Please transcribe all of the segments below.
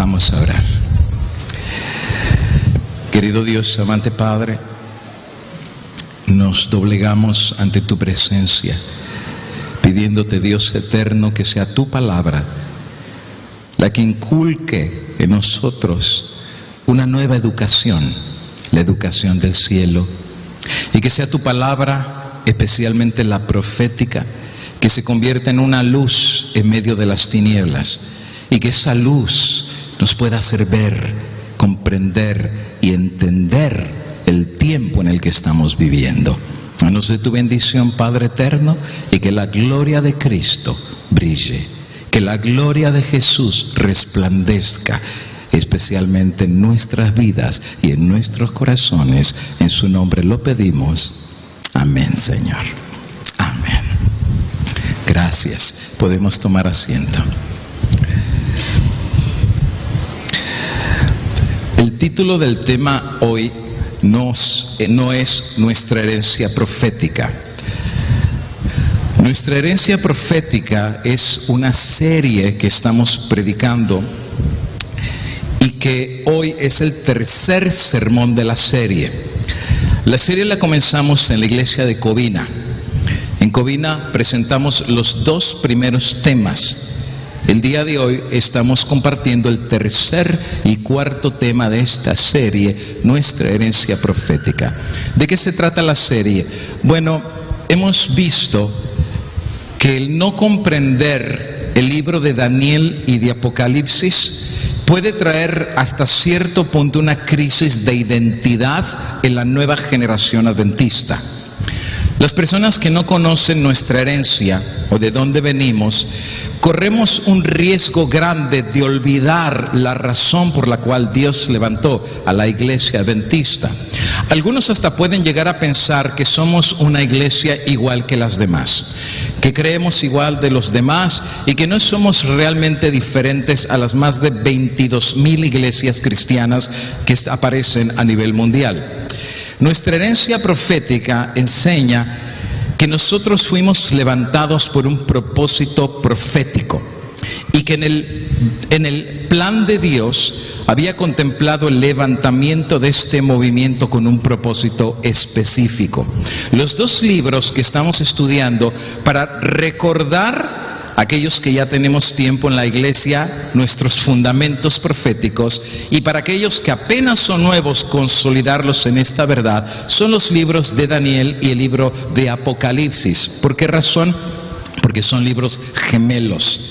Vamos a orar. Querido Dios, amante Padre, nos doblegamos ante tu presencia, pidiéndote, Dios eterno, que sea tu palabra la que inculque en nosotros una nueva educación, la educación del cielo, y que sea tu palabra, especialmente la profética, que se convierta en una luz en medio de las tinieblas, y que esa luz nos pueda hacer ver, comprender y entender el tiempo en el que estamos viviendo. Danos de tu bendición, Padre eterno, y que la gloria de Cristo brille, que la gloria de Jesús resplandezca, especialmente en nuestras vidas y en nuestros corazones. En su nombre lo pedimos. Amén, Señor. Amén. Gracias. Podemos tomar asiento. El título del tema hoy no es nuestra herencia profética. Nuestra herencia profética es una serie que estamos predicando y que hoy es el tercer sermón de la serie. La serie la comenzamos en la iglesia de Covina. En Covina presentamos los dos primeros temas. El día de hoy estamos compartiendo el tercer y cuarto tema de esta serie, nuestra herencia profética. ¿De qué se trata la serie? Bueno, hemos visto que el no comprender el libro de Daniel y de Apocalipsis puede traer hasta cierto punto una crisis de identidad en la nueva generación adventista. Las personas que no conocen nuestra herencia o de dónde venimos, corremos un riesgo grande de olvidar la razón por la cual Dios levantó a la iglesia adventista. Algunos hasta pueden llegar a pensar que somos una iglesia igual que las demás, que creemos igual de los demás y que no somos realmente diferentes a las más de 22,000 iglesias cristianas que aparecen a nivel mundial. Nuestra herencia profética enseña que nosotros fuimos levantados por un propósito profético y que en el plan de Dios había contemplado el levantamiento de este movimiento con un propósito específico. Los dos libros que estamos estudiando para recordar aquellos que ya tenemos tiempo en la iglesia, nuestros fundamentos proféticos, y para aquellos que apenas son nuevos, consolidarlos en esta verdad, son los libros de Daniel y el libro de Apocalipsis. ¿Por qué razón? Porque son libros gemelos.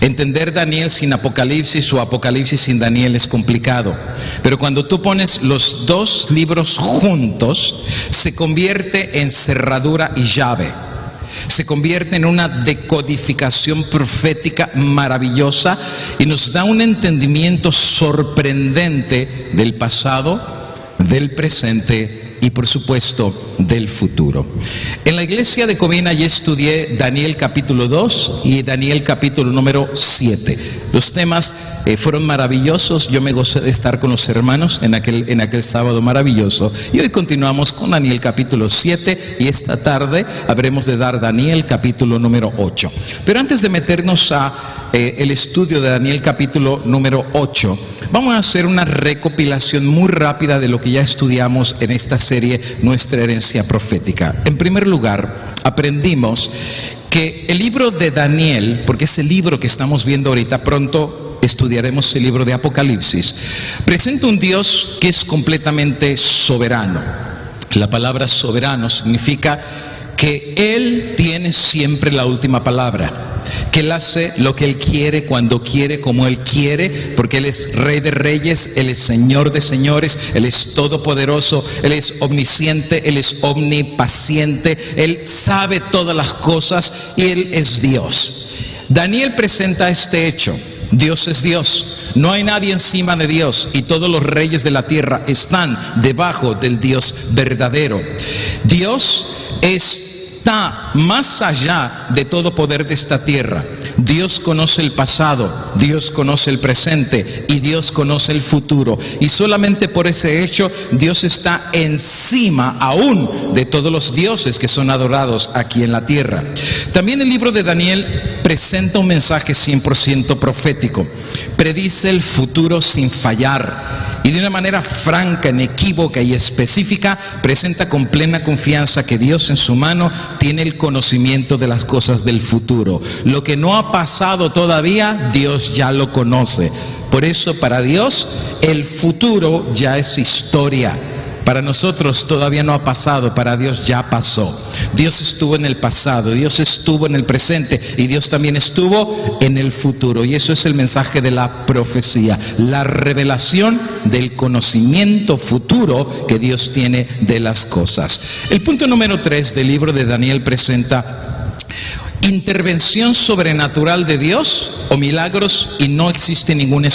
Entender Daniel sin Apocalipsis o Apocalipsis sin Daniel es complicado, pero cuando tú pones los dos libros juntos, se convierte en cerradura y llave. Se convierte en una decodificación profética maravillosa y nos da un entendimiento sorprendente del pasado, del presente y por supuesto del futuro. En la iglesia de Covina ya estudié Daniel capítulo 2 y Daniel capítulo número 7. Los temas fueron maravillosos. Yo me gocé de estar con los hermanos en aquel sábado maravilloso, y hoy continuamos con Daniel capítulo 7 y esta tarde habremos de dar Daniel capítulo número 8. Pero antes de meternos a el estudio de Daniel capítulo número 8, vamos a hacer una recopilación muy rápida de lo que ya estudiamos en esta serie, nuestra herencia profética. En primer lugar, aprendimos que el libro de Daniel, porque es el libro que estamos viendo ahorita, pronto estudiaremos el libro de Apocalipsis, presenta un Dios que es completamente soberano. La palabra soberano significa que Él tiene siempre la última palabra, que Él hace lo que Él quiere, cuando quiere, como Él quiere, porque Él es Rey de Reyes, Él es Señor de Señores, Él es todopoderoso, Él es omnisciente, Él es omnipaciente, Él sabe todas las cosas y Él es Dios. Daniel presenta este hecho: Dios es Dios, no hay nadie encima de Dios y todos los reyes de la tierra están debajo del Dios verdadero. Dios está más allá de todo poder de esta tierra. Dios conoce el pasado, Dios conoce el presente y Dios conoce el futuro, y solamente por ese hecho Dios está encima aún de todos los dioses que son adorados aquí en la tierra. También el libro de Daniel presenta un mensaje 100% profético. predice el futuro sin fallar y de una manera franca, inequívoca y específica presenta con plena confianza que Dios en su mano tiene el conocimiento de las cosas del futuro. Lo que no ha pasado todavía, Dios ya lo conoce. Por eso para Dios el futuro ya es historia. Para nosotros todavía no ha pasado, para Dios ya pasó. Dios estuvo en el pasado, Dios estuvo en el presente y Dios también estuvo en el futuro. Y eso es el mensaje de la profecía, la revelación del conocimiento futuro que Dios tiene de las cosas. El punto número 3 del libro de Daniel presenta intervención sobrenatural de Dios o milagros y no existe ninguna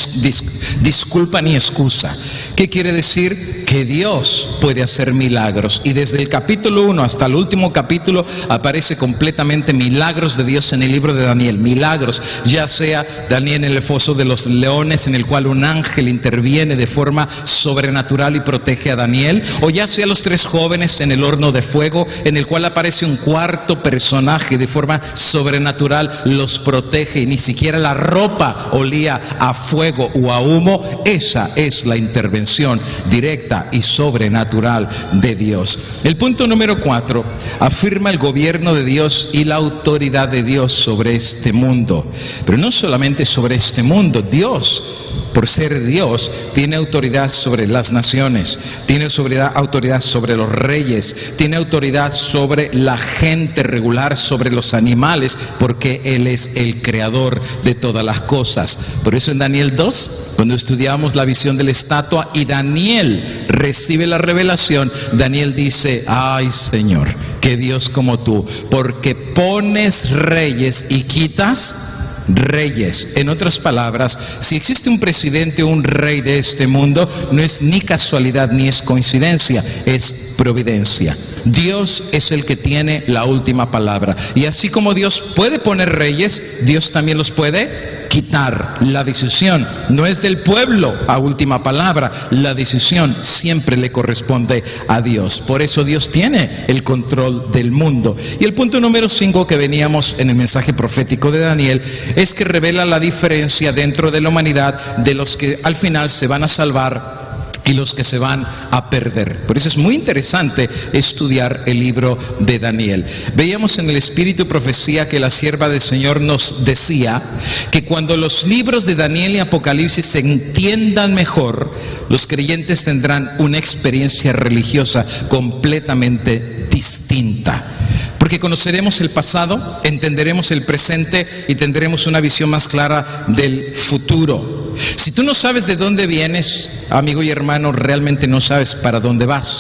disculpa ni excusa. ¿Qué quiere decir? Que Dios puede hacer milagros y desde el capítulo 1 hasta el último capítulo aparece completamente milagros de Dios en el libro de Daniel. Milagros, ya sea Daniel en el foso de los leones en el cual un ángel interviene de forma sobrenatural y protege a Daniel, o ya sea los 3 jóvenes en el horno de fuego en el cual aparece un cuarto personaje de forma sobrenatural, los protege y ni siquiera la ropa olía a fuego o a humo. Esa es la intervención directa y sobrenatural de Dios. El punto número 4 afirma el gobierno de Dios y la autoridad de Dios sobre este mundo, pero no solamente sobre este mundo. Dios, por ser Dios, tiene autoridad sobre las naciones, tiene autoridad sobre los reyes, tiene autoridad sobre la gente regular, sobre los animales, porque Él es el creador de todas las cosas. Por eso en Daniel 2, cuando estudiamos la visión de la estatua y Daniel recibe la revelación, Daniel dice: ay Señor, que Dios como tú, porque pones reyes y quitas reyes. En otras palabras, si existe un presidente o un rey de este mundo, no es ni casualidad ni es coincidencia, es providencia. Dios es el que tiene la última palabra. Y así como Dios puede poner reyes, Dios también los puede quitar. La decisión no es del pueblo a última palabra, la decisión siempre le corresponde a Dios. Por eso Dios tiene el control del mundo. Y el punto número 5 que veníamos en el mensaje profético de Daniel es que revela la diferencia dentro de la humanidad de los que al final se van a salvar y los que se van a perder. Por eso es muy interesante estudiar el libro de Daniel. Veíamos en el Espíritu y Profecía que la sierva del Señor nos decía que cuando los libros de Daniel y Apocalipsis se entiendan mejor, los creyentes tendrán una experiencia religiosa completamente distinta. Porque conoceremos el pasado, entenderemos el presente y tendremos una visión más clara del futuro. Si tú no sabes de dónde vienes, amigo y hermano, realmente no sabes para dónde vas.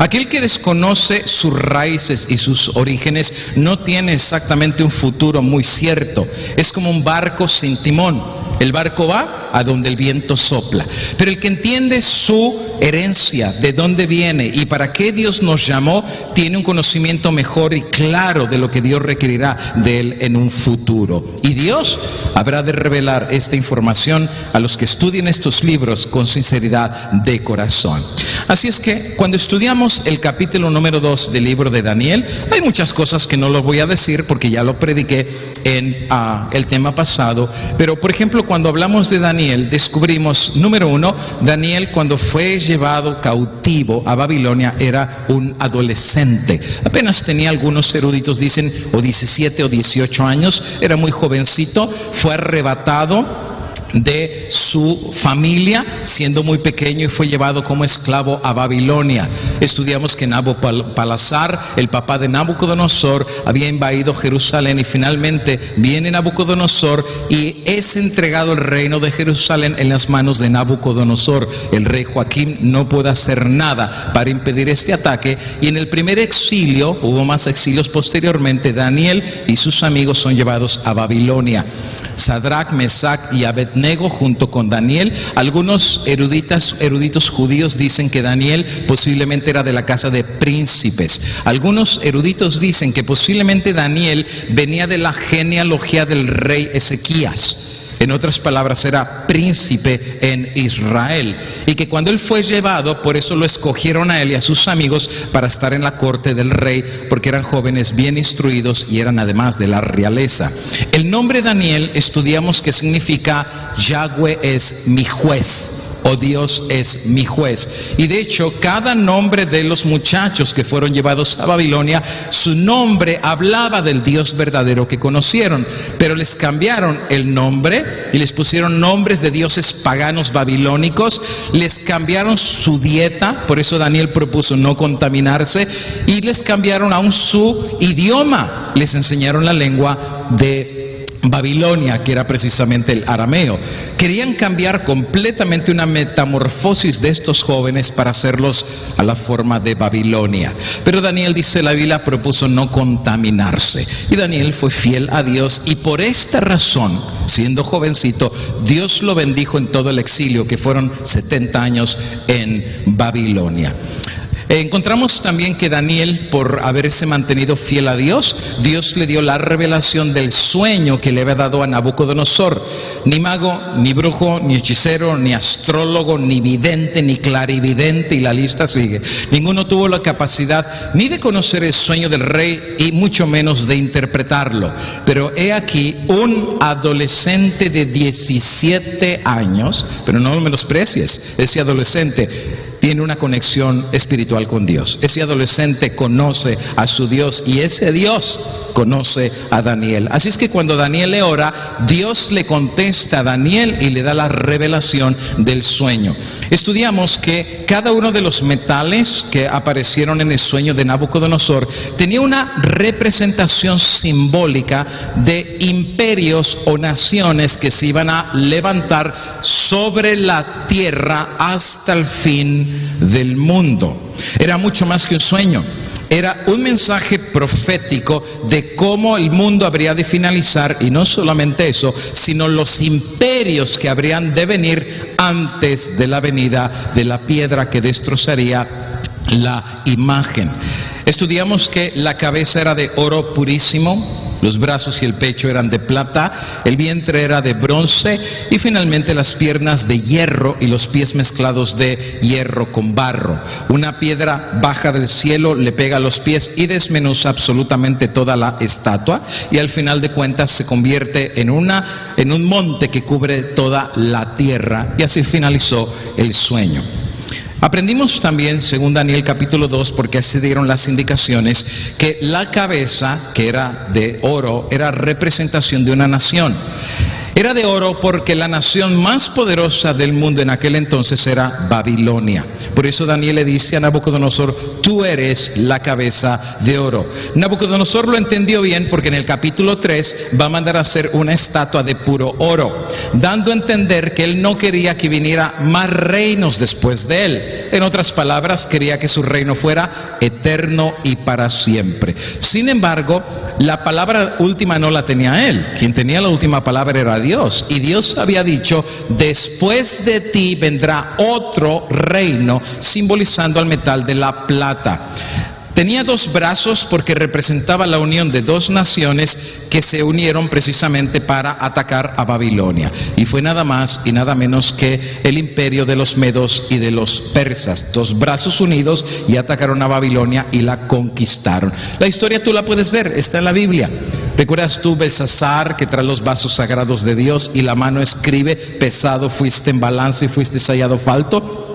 Aquel que desconoce sus raíces y sus orígenes no tiene exactamente un futuro muy cierto. Es como un barco sin timón. El barco va a donde el viento sopla. Pero el que entiende su herencia, de dónde viene y para qué Dios nos llamó, tiene un conocimiento mejor y claro de lo que Dios requerirá de él en un futuro. Y Dios habrá de revelar esta información a los que estudien estos libros con sinceridad de corazón. Así es que cuando estudiamos el capítulo número 2 del libro de Daniel, hay muchas cosas que no los voy a decir porque ya lo prediqué en el tema pasado, pero por ejemplo cuando hablamos de Daniel descubrimos, número 1, Daniel cuando fue llevado cautivo a Babilonia era un adolescente, apenas tenía, algunos eruditos dicen, o 17 o 18 años, era muy jovencito, fue arrebatado de su familia siendo muy pequeño y fue llevado como esclavo a Babilonia. Estudiamos que Nabopolassar, el papá de Nabucodonosor, había invadido Jerusalén y finalmente viene Nabucodonosor y es entregado el reino de Jerusalén en las manos de Nabucodonosor. El rey Joaquín no puede hacer nada para impedir este ataque y en el primer exilio, hubo más exilios posteriormente, Daniel y sus amigos son llevados a Babilonia. Sadrach, Mesach y Abednego junto con Daniel. Algunos eruditos judíos dicen que Daniel posiblemente era de la casa de príncipes. Algunos eruditos dicen que posiblemente Daniel venía de la genealogía del rey Ezequías. En otras palabras, era príncipe en Israel. Y que cuando él fue llevado, por eso lo escogieron a él y a sus amigos para estar en la corte del rey, porque eran jóvenes bien instruidos y eran además de la realeza. El nombre Daniel estudiamos que significa Yahweh es mi juez, o Dios es mi juez. Y de hecho, cada nombre de los muchachos que fueron llevados a Babilonia, su nombre hablaba del Dios verdadero que conocieron, pero les cambiaron el nombre y les pusieron nombres de dioses paganos babilónicos, les cambiaron su dieta, por eso Daniel propuso no contaminarse, y les cambiaron aún su idioma, les enseñaron la lengua de Babilonia, que era precisamente el arameo. Querían cambiar completamente una metamorfosis de estos jóvenes para hacerlos a la forma de Babilonia. Pero Daniel, dice la Biblia, propuso no contaminarse. Y Daniel fue fiel a Dios y por esta razón, siendo jovencito, Dios lo bendijo en todo el exilio, que fueron 70 años en Babilonia. Encontramos también que Daniel, por haberse mantenido fiel a Dios, Dios le dio la revelación del sueño que le había dado a Nabucodonosor. Ni mago, ni brujo, ni hechicero, ni astrólogo, ni vidente, ni clarividente, y la lista sigue. Ninguno tuvo la capacidad ni de conocer el sueño del rey y mucho menos de interpretarlo. Pero he aquí un adolescente de 17 años, pero no lo menosprecies, ese adolescente tiene una conexión espiritual con Dios. Ese adolescente conoce a su Dios y ese Dios conoce a Daniel. Así es que cuando Daniel le ora, Dios le contesta a Daniel y le da la revelación del sueño. Estudiamos que cada uno de los metales que aparecieron en el sueño de Nabucodonosor tenía una representación simbólica de imperios o naciones que se iban a levantar sobre la tierra hasta el fin del mundo. Era mucho más que un sueño, era un mensaje profético de cómo el mundo habría de finalizar, y no solamente eso, sino los imperios que habrían de venir antes de la venida de la piedra que destrozaría la imagen. Estudiamos que la cabeza era de oro purísimo, los brazos y el pecho eran de plata, el vientre era de bronce y finalmente las piernas de hierro y los pies mezclados de hierro con barro. Una piedra baja del cielo le pega a los pies y desmenuza absolutamente toda la estatua, y al final de cuentas se convierte en un monte que cubre toda la tierra, y así finalizó el sueño. Aprendimos también, según Daniel capítulo 2, porque se dieron las indicaciones, que la cabeza, que era de oro, era representación de una nación. Era de oro porque la nación más poderosa del mundo en aquel entonces era Babilonia. Por eso Daniel le dice a Nabucodonosor: tú eres la cabeza de oro. Nabucodonosor lo entendió bien, porque en el capítulo 3 va a mandar a hacer una estatua de puro oro, dando a entender que él no quería que viniera más reinos después de él. En otras palabras, quería que su reino fuera eterno y para siempre. Sin embargo, la palabra última no la tenía él. Quien tenía la última palabra era Dios, y Dios había dicho: después de ti vendrá otro reino, simbolizando al metal de la plata. Tenía dos brazos porque representaba la unión de dos naciones que se unieron precisamente para atacar a Babilonia. Y fue nada más y nada menos que el imperio de los medos y de los persas. Dos brazos unidos y atacaron a Babilonia y la conquistaron. La historia tú la puedes ver, está en la Biblia. ¿Recuerdas tú Belsasar, que trae los vasos sagrados de Dios y la mano escribe: pesado fuiste en balanza y fuiste hallado falto?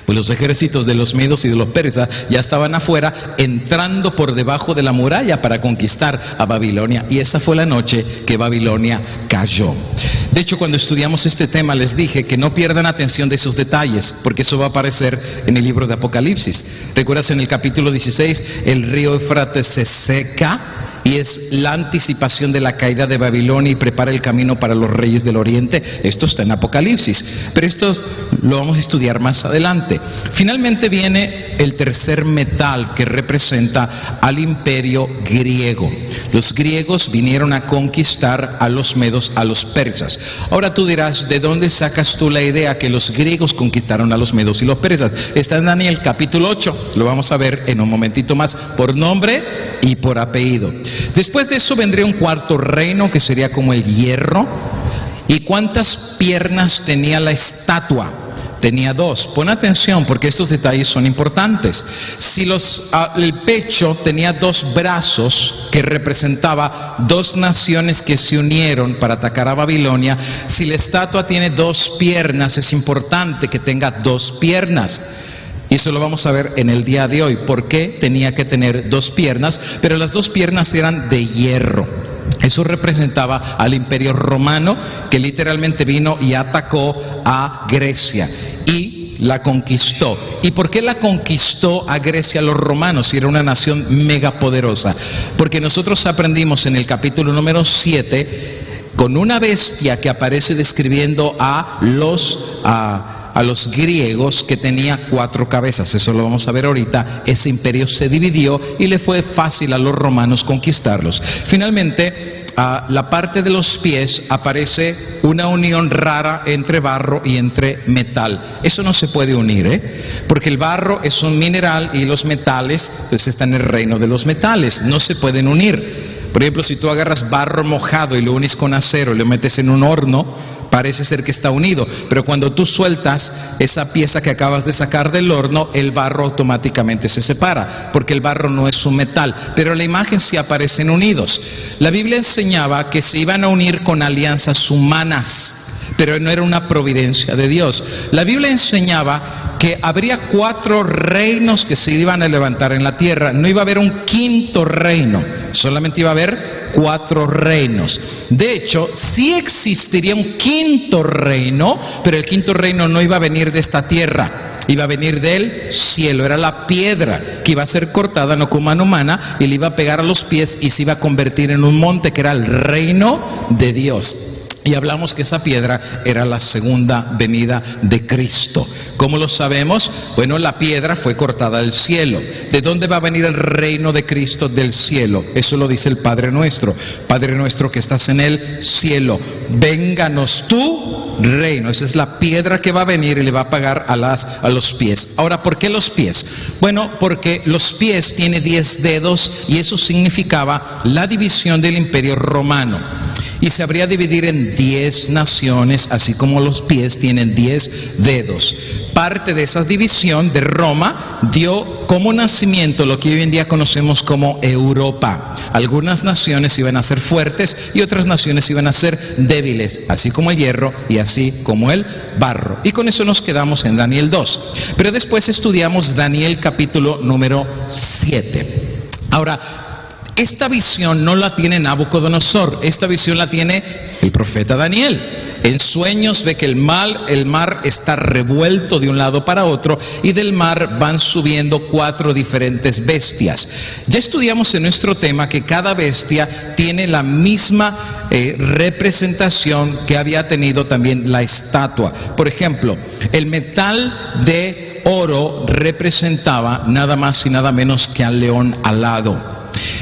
Pues los ejércitos de los medos y de los persas ya estaban afuera, entrando por debajo de la muralla para conquistar a Babilonia, y esa fue la noche que Babilonia cayó. De hecho, cuando estudiamos este tema les dije que no pierdan atención de esos detalles, porque eso va a aparecer en el libro de Apocalipsis. ¿Recuerdas en el capítulo 16? El río Éufrates se seca, y es la anticipación de la caída de Babilonia y prepara el camino para los reyes del oriente. Esto está en Apocalipsis, pero esto lo vamos a estudiar más adelante. Finalmente viene el tercer metal, que representa al imperio griego. Los griegos vinieron a conquistar a los medos, a los persas. Ahora tú dirás: ¿de dónde sacas tú la idea que los griegos conquistaron a los medos y los persas? Está en Daniel capítulo 8, lo vamos a ver en un momentito más, por nombre y por apellido. Después de eso vendría un cuarto reino, que sería como el hierro, ¿Y cuántas piernas tenía la estatua? Tenía 2. Pon atención porque estos detalles son importantes. Si el pecho tenía 2 brazos que representaba 2 naciones que se unieron para atacar a Babilonia, si la estatua tiene 2 piernas, es importante que tenga 2 piernas. Y eso lo vamos a ver en el día de hoy. ¿Por qué tenía que tener 2 piernas? Pero las 2 piernas eran de hierro. Eso representaba al Imperio Romano, que literalmente vino y atacó a Grecia y la conquistó. ¿Y por qué la conquistó a Grecia los romanos si era una nación megapoderosa? Porque nosotros aprendimos en el capítulo número 7 con una bestia que aparece describiendo a los griegos, que tenía 4 cabezas. Eso lo vamos a ver ahorita. Ese imperio se dividió y le fue fácil a los romanos conquistarlos. Finalmente, la parte de los pies aparece una unión rara entre barro y entre metal. Eso no se puede unir, porque el barro es un mineral y los metales pues están en el reino de los metales. No se pueden unir. Por ejemplo, si tú agarras barro mojado y lo unes con acero y lo metes en un horno, parece ser que está unido, pero cuando tú sueltas esa pieza que acabas de sacar del horno, el barro automáticamente se separa, porque el barro no es un metal, pero la imagen sí aparecen unidos. La Biblia enseñaba que se iban a unir con alianzas humanas, pero no era una providencia de Dios. La Biblia enseñaba que habría 4 reinos que se iban a levantar en la tierra. No iba a haber un 5.º reino, solamente iba a haber 4 reinos. De hecho, sí existiría un 5.º reino, pero el 5.º reino no iba a venir de esta tierra, iba a venir del cielo. Era la piedra que iba a ser cortada no con mano humana y le iba a pegar a los pies y se iba a convertir en un monte que era el reino de Dios. Y hablamos que esa piedra era la segunda venida de Cristo. ¿Cómo lo sabemos? Bueno, la piedra fue cortada del cielo. ¿De dónde va a venir el reino de Cristo? Del cielo. Eso lo dice el Padre Nuestro. Padre nuestro que estás en el cielo, vénganos tu reino. Esa es la piedra que va a venir y le va a pagar a los pies. Ahora, ¿por qué los pies? Bueno, porque los pies tienen 10 dedos y eso significaba la división del Imperio Romano. Y se habría dividir en 10 naciones, así como los pies tienen 10 dedos. Parte de esa división de Roma dio como nacimiento lo que hoy en día conocemos como Europa. Algunas naciones iban a ser fuertes y otras naciones iban a ser débiles, así como el hierro y así como el barro. Y con eso nos quedamos en Daniel 2. Pero después estudiamos Daniel capítulo número 7. Ahora, esta visión no la tiene Nabucodonosor, esta visión la tiene el profeta Daniel. En sueños ve que el mar está revuelto de un lado para otro y del mar van subiendo 4 diferentes bestias. Ya estudiamos en nuestro tema que cada bestia tiene la misma representación que había tenido también la estatua. Por ejemplo, el metal de oro representaba nada más y nada menos que al león alado.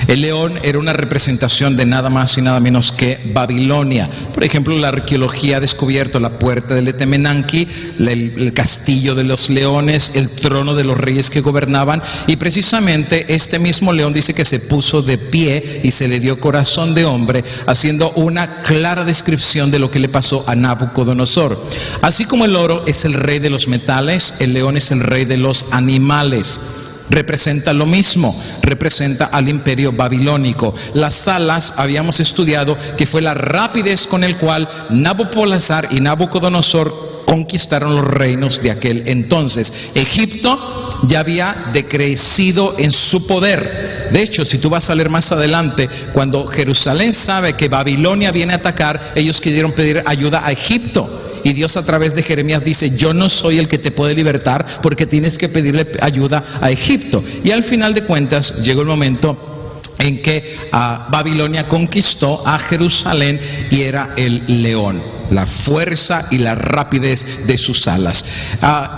El león era una representación de nada más y nada menos que Babilonia. Por ejemplo, la arqueología ha descubierto la puerta del Etemenanki, el castillo de los leones, el trono de los reyes que gobernaban, y precisamente este mismo león dice que se puso de pie y se le dio corazón de hombre, haciendo una clara descripción de lo que le pasó a Nabucodonosor. Así como el oro es el rey de los metales, el león es el rey de los animales. Representa lo mismo, representa al imperio babilónico. Las alas habíamos estudiado que fue la rapidez con el cual Nabopolassar y Nabucodonosor conquistaron los reinos de aquel entonces. Egipto ya había decrecido en su poder. De hecho, si tú vas a leer más adelante, cuando Jerusalén sabe que Babilonia viene a atacar, ellos quisieron pedir ayuda a Egipto. Y Dios a través de Jeremías dice, yo no soy el que te puede libertar porque tienes que pedirle ayuda a Egipto. Y al final de cuentas llegó el momento en que Babilonia conquistó a Jerusalén y era el león. La fuerza y la rapidez de sus alas.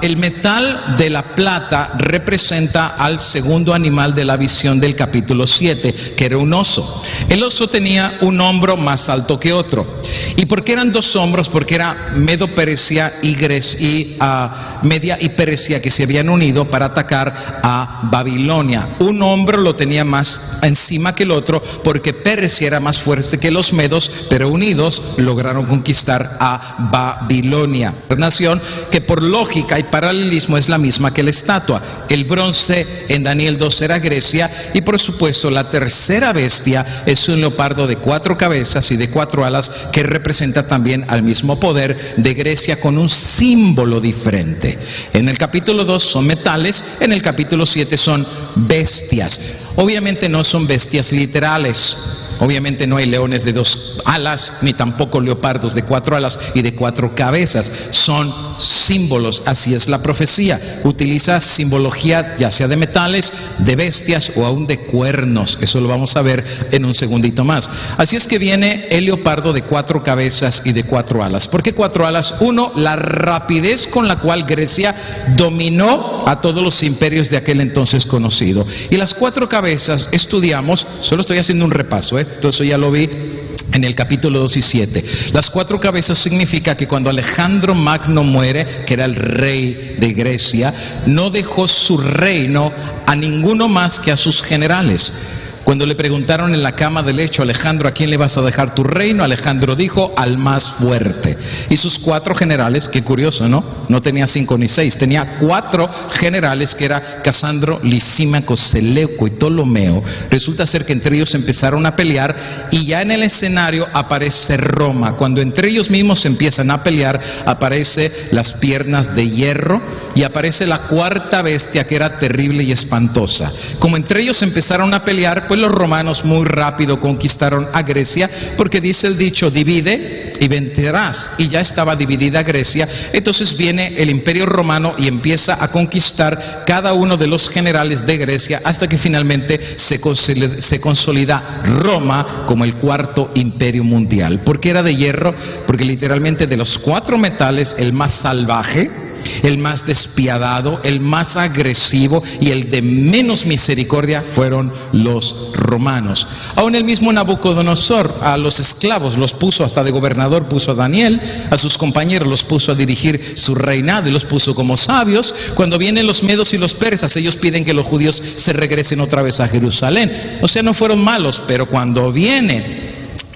El metal de la plata representa al segundo animal de la visión del capítulo 7, que era un oso. El oso tenía un hombro más alto que otro. ¿Y por qué eran 2 hombros? Porque era Medo-Persia y Media y Persia que se habían unido para atacar a Babilonia. Un hombro lo tenía más encima que el otro porque Persia era más fuerte que los medos, pero unidos lograron conquistar regresar a Babilonia, nación que por lógica y paralelismo es la misma que la estatua. El bronce en Daniel 2 era Grecia, y por supuesto la tercera bestia es un leopardo de 4 cabezas y de 4 alas, que representa también al mismo poder de Grecia con un símbolo diferente. En el capítulo 2 son metales, en el capítulo 7 son bestias. Obviamente no son bestias literales. Obviamente no hay leones de 2 alas, ni tampoco leopardos de 4 alas y de 4 cabezas. Son símbolos, así es la profecía. Utiliza simbología ya sea de metales, de bestias o aún de cuernos. Eso lo vamos a ver en un segundito más. Así es que viene el leopardo de 4 cabezas y de 4 alas. ¿Por qué 4 alas? Uno, la rapidez con la cual Grecia dominó a todos los imperios de aquel entonces conocido. Y las 4 cabezas estudiamos, solo estoy haciendo un repaso, todo eso ya lo vi en el capítulo 2 y 7. Las 4 cabezas significa que cuando Alejandro Magno muere, que era el rey de Grecia, no dejó su reino a ninguno más que a sus generales. Cuando le preguntaron en la cama de lecho, Alejandro, ¿a quién le vas a dejar tu reino? Alejandro dijo, al más fuerte. Y sus 4 generales, qué curioso, ¿no? No tenía 5 ni 6, tenía 4 generales, que era Casandro, Lisímaco, Seleuco y Ptolomeo. Resulta ser que entre ellos empezaron a pelear, y ya en el escenario aparece Roma. Cuando entre ellos mismos empiezan a pelear, aparece las piernas de hierro, y aparece la 4ª bestia, que era terrible y espantosa. Como entre ellos empezaron a pelear, pues los romanos muy rápido conquistaron a Grecia, porque dice el dicho, divide y vencerás, y ya estaba dividida Grecia. Entonces viene el imperio romano y empieza a conquistar cada uno de los generales de Grecia, hasta que finalmente se consolida Roma como el 4º imperio mundial. ¿Por qué era de hierro? Porque literalmente de los 4 metales, el más salvaje, el más despiadado, el más agresivo y el de menos misericordia fueron los romanos. Aún el mismo Nabucodonosor a los esclavos los puso hasta de gobernador, puso a Daniel, a sus compañeros los puso a dirigir su reinado y los puso como sabios. Cuando vienen los medos y los persas, ellos piden que los judíos se regresen otra vez a Jerusalén. O sea, no fueron malos, pero cuando viene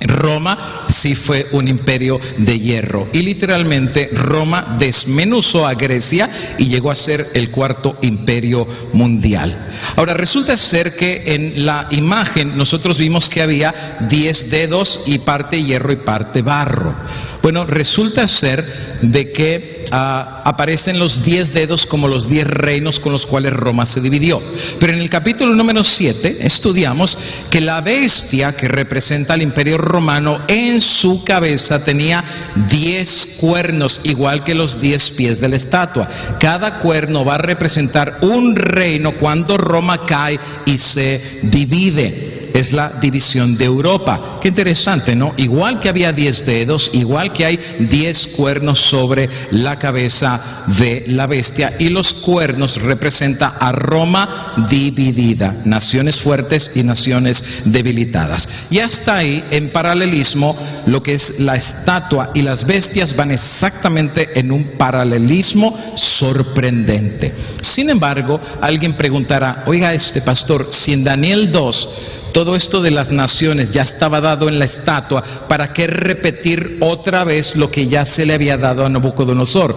Roma, sí fue un imperio de hierro, y literalmente Roma desmenuzó a Grecia y llegó a ser el 4º imperio mundial. Ahora resulta ser que en la imagen nosotros vimos que había 10 dedos y parte hierro y parte barro. Bueno, resulta ser de que aparecen los 10 dedos como los 10 reinos con los cuales Roma se dividió. Pero en el capítulo número 7 estudiamos que la bestia que representa al imperio romano, en su cabeza tenía 10 cuernos, igual que los 10 pies de la estatua. Cada cuerno va a representar un reino cuando Roma cae y se divide. Es la división de Europa. Qué interesante, ¿no? Igual que había 10 dedos, igual que hay 10 cuernos sobre la cabeza de la bestia, y los cuernos representan a Roma dividida, naciones fuertes y naciones debilitadas. Y hasta ahí, en paralelismo, lo que es la estatua y las bestias van exactamente en un paralelismo sorprendente. Sin embargo, alguien preguntará, oiga, pastor, si en Daniel 2 todo esto de las naciones ya estaba dado en la estatua, ¿para qué repetir otra vez lo que ya se le había dado a Nabucodonosor?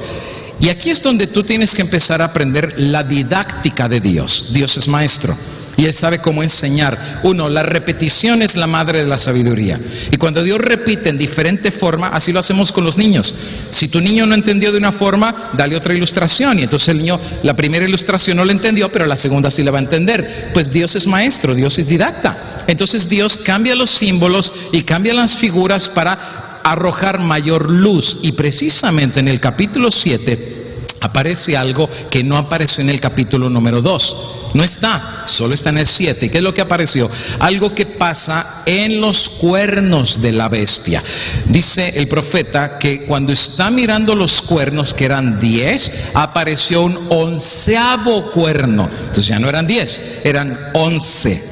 Y aquí es donde tú tienes que empezar a aprender la didáctica de Dios. Dios es maestro y Él sabe cómo enseñar. Uno, la repetición es la madre de la sabiduría. Y cuando Dios repite en diferente forma, así lo hacemos con los niños. Si tu niño no entendió de una forma, dale otra ilustración. Y entonces el niño, la primera ilustración no la entendió, pero la segunda sí la va a entender. Pues Dios es maestro, Dios es didacta. Entonces Dios cambia los símbolos y cambia las figuras para arrojar mayor luz. Y precisamente en el capítulo 7 aparece algo que no apareció en el capítulo número 2. No está, solo está en el 7. ¿Qué es lo que apareció? Algo que pasa en los cuernos de la bestia. Dice el profeta que cuando está mirando los cuernos, que eran 10, apareció un 11º cuerno. Entonces ya no eran 10, eran 11.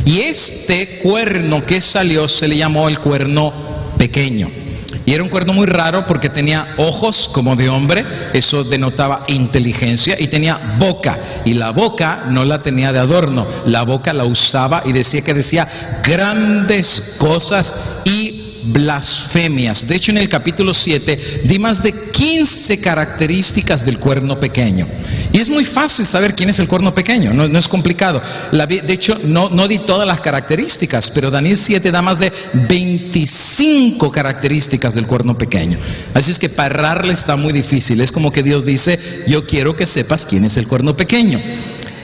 Y este cuerno que salió se le llamó el cuerno pequeño. Y era un cuerno muy raro porque tenía ojos como de hombre, eso denotaba inteligencia, y tenía boca, y la boca no la tenía de adorno, la boca la usaba y decía grandes cosas y blasfemias. De hecho, en el capítulo 7 di más de 15 características del cuerno pequeño. Y es muy fácil saber quién es el cuerno pequeño, no es complicado. De hecho, no di todas las características, pero Daniel 7 da más de 25 características del cuerno pequeño. Así es que para errarle está muy difícil. Es como que Dios dice: yo quiero que sepas quién es el cuerno pequeño.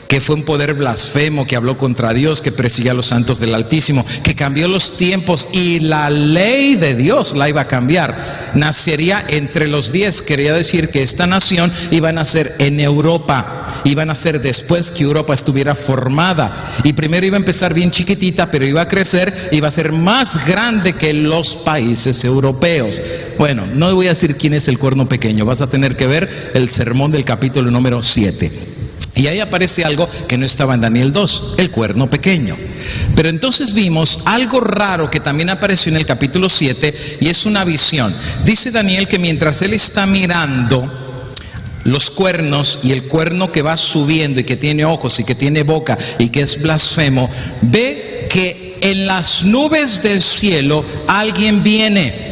Que fue un poder blasfemo, que habló contra Dios, que persigue a los santos del Altísimo, que cambió los tiempos y la ley de Dios la iba a cambiar. Nacería entre los 10, quería decir que esta nación iba a nacer en Europa, iba a nacer después que Europa estuviera formada, y primero iba a empezar bien chiquitita, pero iba a crecer, iba a ser más grande que los países europeos. Bueno, no voy a decir quién es el cuerno pequeño, vas a tener que ver el sermón del capítulo número 7. Y ahí aparece algo que no estaba en Daniel 2, el cuerno pequeño. Pero entonces vimos algo raro que también apareció en el capítulo 7, y es una visión. Dice Daniel que mientras él está mirando los cuernos, y el cuerno que va subiendo y que tiene ojos y que tiene boca y que es blasfemo, ve que en las nubes del cielo alguien viene.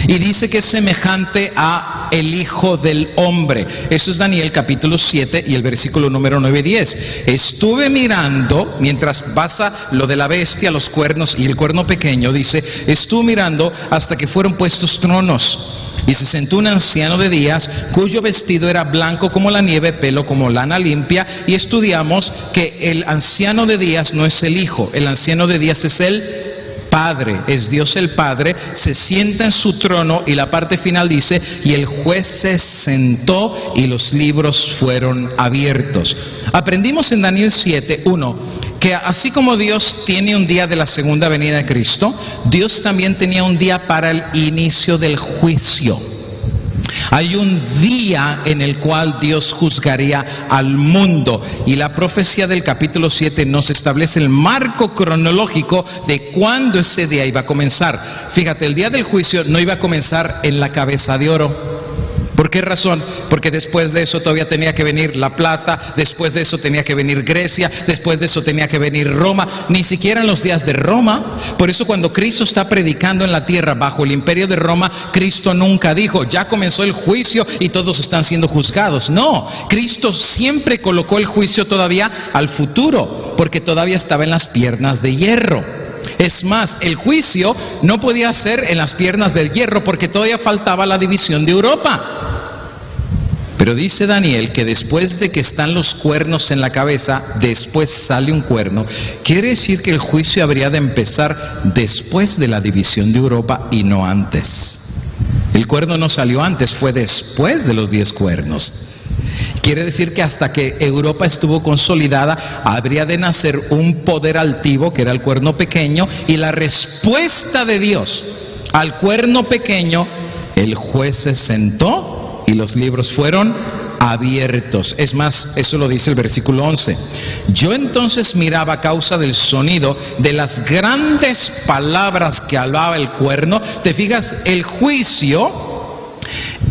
Y dice que es semejante a el Hijo del Hombre. Eso es Daniel capítulo 7 y el versículo número 9 y 10. Estuve mirando, mientras pasa lo de la bestia, los cuernos y el cuerno pequeño, dice, estuve mirando hasta que fueron puestos tronos. Y se sentó un anciano de días, cuyo vestido era blanco como la nieve, pelo como lana limpia. Y estudiamos que el anciano de días no es el Hijo, el anciano de días es el Padre, es Dios el Padre. Se sienta en su trono, y la parte final dice: y el juez se sentó y los libros fueron abiertos. Aprendimos en Daniel 7:1 que así como Dios tiene un día de la segunda venida de Cristo, Dios también tenía un día para el inicio del juicio. Hay un día en el cual Dios juzgaría al mundo, y la profecía del capítulo 7 nos establece el marco cronológico de cuándo ese día iba a comenzar. Fíjate, el día del juicio no iba a comenzar en la cabeza de oro. ¿Por qué razón? Porque después de eso todavía tenía que venir la plata, después de eso tenía que venir Grecia, después de eso tenía que venir Roma. Ni siquiera en los días de Roma. Por eso cuando Cristo está predicando en la tierra bajo el imperio de Roma, Cristo nunca dijo: ya comenzó el juicio y todos están siendo juzgados. No, Cristo siempre colocó el juicio todavía al futuro, porque todavía estaba en las piernas de hierro. Es más, el juicio no podía ser en las piernas del hierro, porque todavía faltaba la división de Europa. Pero dice Daniel que después de que están los cuernos en la cabeza, después sale un cuerno. Quiere decir que el juicio habría de empezar después de la división de Europa y no antes. El cuerno no salió antes, fue después de los 10 cuernos. Quiere decir que hasta que Europa estuvo consolidada, habría de nacer un poder altivo, que era el cuerno pequeño, y la respuesta de Dios al cuerno pequeño: el juez se sentó y los libros fueron abiertos. Es más, eso lo dice el versículo 11. Yo entonces miraba a causa del sonido de las grandes palabras que hablaba el cuerno. Te fijas, el juicio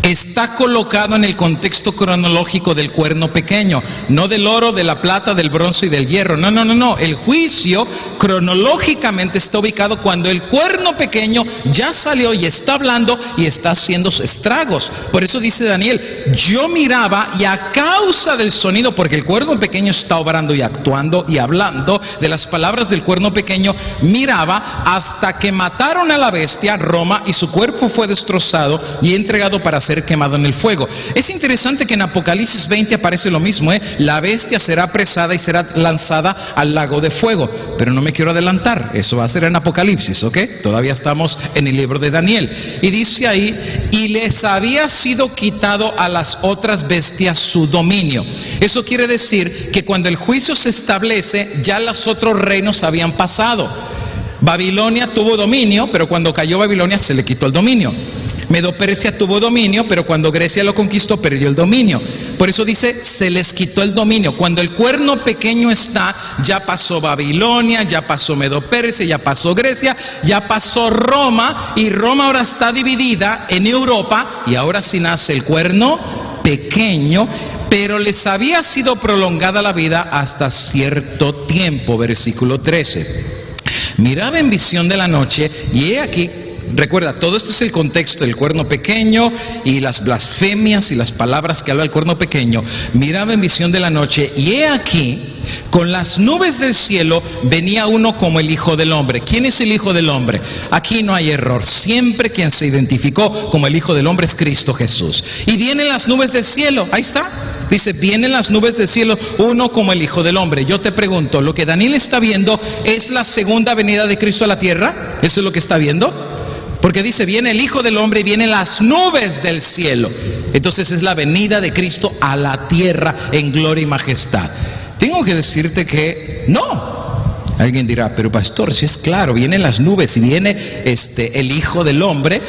está colocado en el contexto cronológico del cuerno pequeño, no del oro, de la plata, del bronce y del hierro. No. El juicio cronológicamente está ubicado cuando el cuerno pequeño ya salió y está hablando y está haciendo estragos. Por eso dice Daniel: yo miraba, y a causa del sonido, porque el cuerno pequeño está obrando y actuando y hablando de las palabras del cuerno pequeño, miraba hasta que mataron a la bestia, Roma, y su cuerpo fue destrozado y entregado para ser quemado en el fuego. Es interesante que en Apocalipsis 20 aparece lo mismo, la bestia será apresada y será lanzada al lago de fuego. Pero no me quiero adelantar, eso va a ser en Apocalipsis, ¿ok? Todavía estamos en el libro de Daniel. Y dice ahí: y les había sido quitado a las otras bestias su dominio. Eso quiere decir que cuando el juicio se establece, ya los otros reinos habían pasado. Babilonia tuvo dominio, pero cuando cayó Babilonia se le quitó el dominio. Medo-Persia tuvo dominio, pero cuando Grecia lo conquistó perdió el dominio. Por eso dice: se les quitó el dominio. Cuando el cuerno pequeño está, ya pasó Babilonia, ya pasó Medo-Persia, ya pasó Grecia, ya pasó Roma, y Roma ahora está dividida en Europa, y ahora sí nace el cuerno pequeño. Pero les había sido prolongada la vida hasta cierto tiempo. Versículo 13. Miraba en visión de la noche, y he aquí Recuerda, todo esto es el contexto del cuerno pequeño y las blasfemias y las palabras que habla el cuerno pequeño. Miraba en visión de la noche, y he aquí, con las nubes del cielo venía uno como el Hijo del Hombre. ¿Quién es el Hijo del Hombre? Aquí no hay error. Siempre quien se identificó como el Hijo del Hombre es Cristo Jesús. Y vienen las nubes del cielo. Ahí está. Dice, vienen las nubes del cielo, uno como el Hijo del Hombre. Yo te pregunto, ¿lo que Daniel está viendo es la segunda venida de Cristo a la tierra? ¿Eso es lo que está viendo? Porque dice, viene el Hijo del Hombre y vienen las nubes del cielo. Entonces es la venida de Cristo a la tierra en gloria y majestad. Tengo que decirte que no. Alguien dirá, pero pastor, si es claro, vienen las nubes y viene el Hijo del Hombre,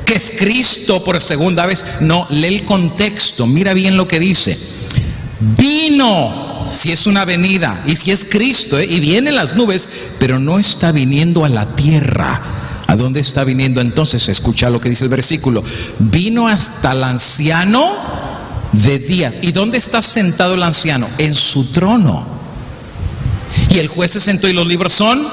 que es Cristo por segunda vez. No, lee el contexto, mira bien lo que dice. Vino, si es una venida, y si es Cristo, y vienen las nubes, pero no está viniendo a la tierra. ¿A dónde está viniendo entonces? Escucha lo que dice el versículo. Vino hasta el anciano de días. ¿Y dónde está sentado el anciano? En su trono. Y el juez se sentó y los libros son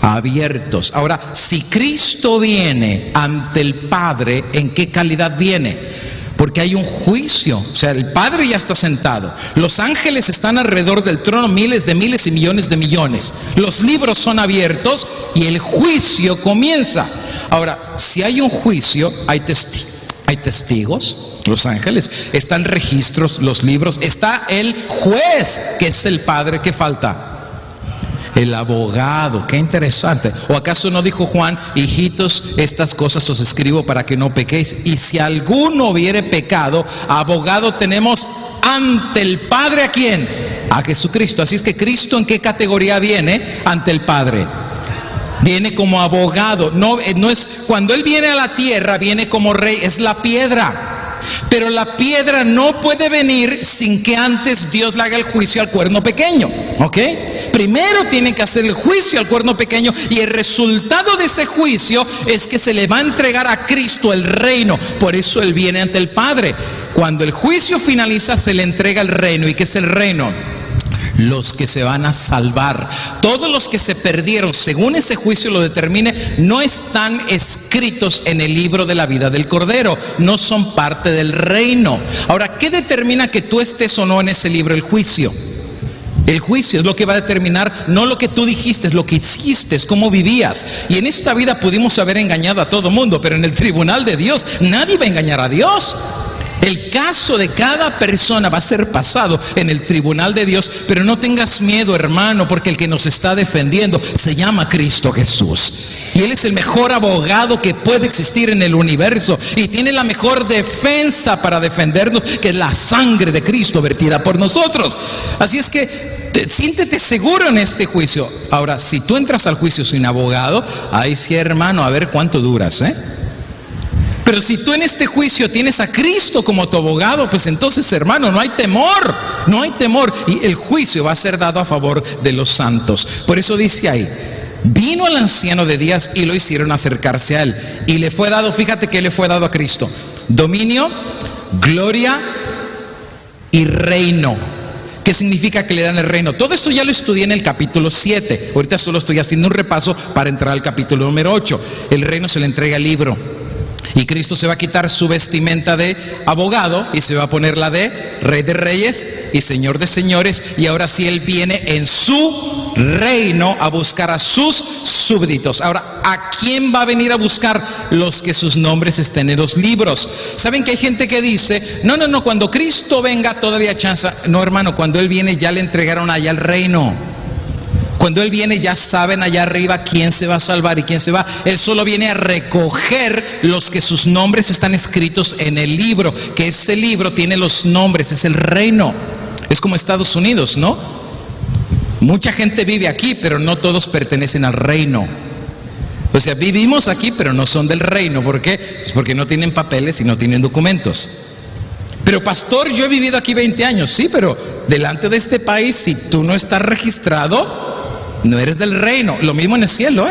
abiertos. Ahora, si Cristo viene ante el Padre, ¿en qué calidad viene? Porque hay un juicio, o sea, el Padre ya está sentado, los ángeles están alrededor del trono, miles y millones de millones, los libros son abiertos y el juicio comienza. Ahora, si hay un juicio, hay testigos, los ángeles, están registros, los libros, está el juez, que es el Padre. ¿Qué falta? El abogado. Qué interesante. ¿O acaso no dijo Juan, hijitos, estas cosas os escribo para que no pequéis? Y si alguno hubiere pecado, abogado tenemos ante el Padre. ¿A quién? A Jesucristo. Así es que Cristo, ¿en qué categoría viene ante el Padre? Viene como abogado. No es cuando Él viene a la tierra, viene como rey, es la piedra. Pero la piedra no puede venir sin que antes Dios le haga el juicio al cuerno pequeño, ¿ok? Primero tiene que hacer el juicio al cuerno pequeño, y el resultado de ese juicio es que se le va a entregar a Cristo el reino. Por eso Él viene ante el Padre. Cuando el juicio finaliza, se le entrega el reino. ¿Y qué es el reino? Los que se van a salvar. Todos los que se perdieron, según ese juicio lo determine, no están escritos en el libro de la vida del Cordero, no son parte del reino. Ahora, ¿qué determina que tú estés o no en ese libro? El juicio. El juicio es lo que va a determinar, no lo que tú dijiste, es lo que hiciste, es cómo vivías. Y en esta vida pudimos haber engañado a todo mundo, pero en el tribunal de Dios nadie va a engañar a Dios. El caso de cada persona va a ser pasado en el tribunal de Dios, pero no tengas miedo, hermano, porque el que nos está defendiendo se llama Cristo Jesús. Y Él es el mejor abogado que puede existir en el universo, y tiene la mejor defensa para defendernos, que es la sangre de Cristo vertida por nosotros. Así es que siéntete seguro en este juicio. Ahora, si tú entras al juicio sin abogado, ahí sí, hermano, a ver cuánto duras, Pero si tú en este juicio tienes a Cristo como tu abogado, pues entonces, hermano, no hay temor, no hay temor. Y el juicio va a ser dado a favor de los santos. Por eso dice ahí, vino el anciano de días y lo hicieron acercarse a él. Y le fue dado, fíjate que le fue dado a Cristo, dominio, gloria y reino. ¿Qué significa que le dan el reino? Todo esto ya lo estudié en el capítulo 7. Ahorita solo estoy haciendo un repaso para entrar al capítulo número 8. El reino se le entrega al libro. Y Cristo se va a quitar su vestimenta de abogado y se va a poner la de Rey de Reyes y Señor de Señores. Y ahora sí Él viene en su reino a buscar a sus súbditos. Ahora, ¿a quién va a venir a buscar? Los que sus nombres estén en los libros. ¿Saben que hay gente que dice, no, cuando Cristo venga todavía chance? No, hermano, cuando Él viene ya le entregaron allá el reino. Cuando Él viene ya saben allá arriba quién se va a salvar y quién se va. Él solo viene a recoger los que sus nombres están escritos en el libro, que ese libro tiene los nombres, es el reino. Es como Estados Unidos, ¿no? Mucha gente vive aquí, pero no todos pertenecen al reino. O sea, vivimos aquí, pero no son del reino. ¿Por qué? Pues porque no tienen papeles y no tienen documentos. Pero pastor, yo he vivido aquí 20 años. Sí, pero delante de este país, si tú no estás registrado, no eres del reino. Lo mismo en el cielo,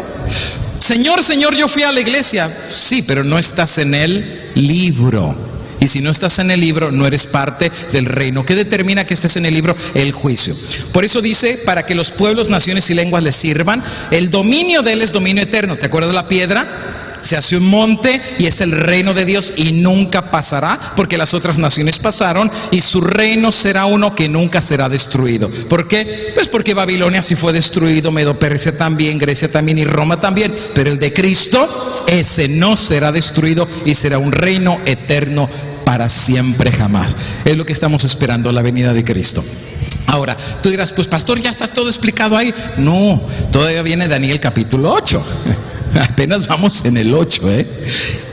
Señor, yo fui a la iglesia. Sí, pero no estás en el libro. Y si no estás en el libro, no eres parte del reino. ¿Qué determina que estés en el libro? El juicio. Por eso dice, para que los pueblos, naciones y lenguas le sirvan. El dominio de Él es dominio eterno. ¿Te acuerdas de la piedra? se hace un monte y es el reino de Dios y nunca pasará, porque las otras naciones pasaron y su reino será uno que nunca será destruido. ¿Por qué? Pues porque Babilonia sí fue destruido, Medo-Persia también, Grecia también y Roma también, pero el de Cristo, ese no será destruido y será un reino eterno para siempre jamás. Es lo que estamos esperando, la venida de Cristo. Ahora, tú dirás, pues pastor, ya está todo explicado ahí. No, todavía viene Daniel capítulo 8. Apenas vamos en el 8,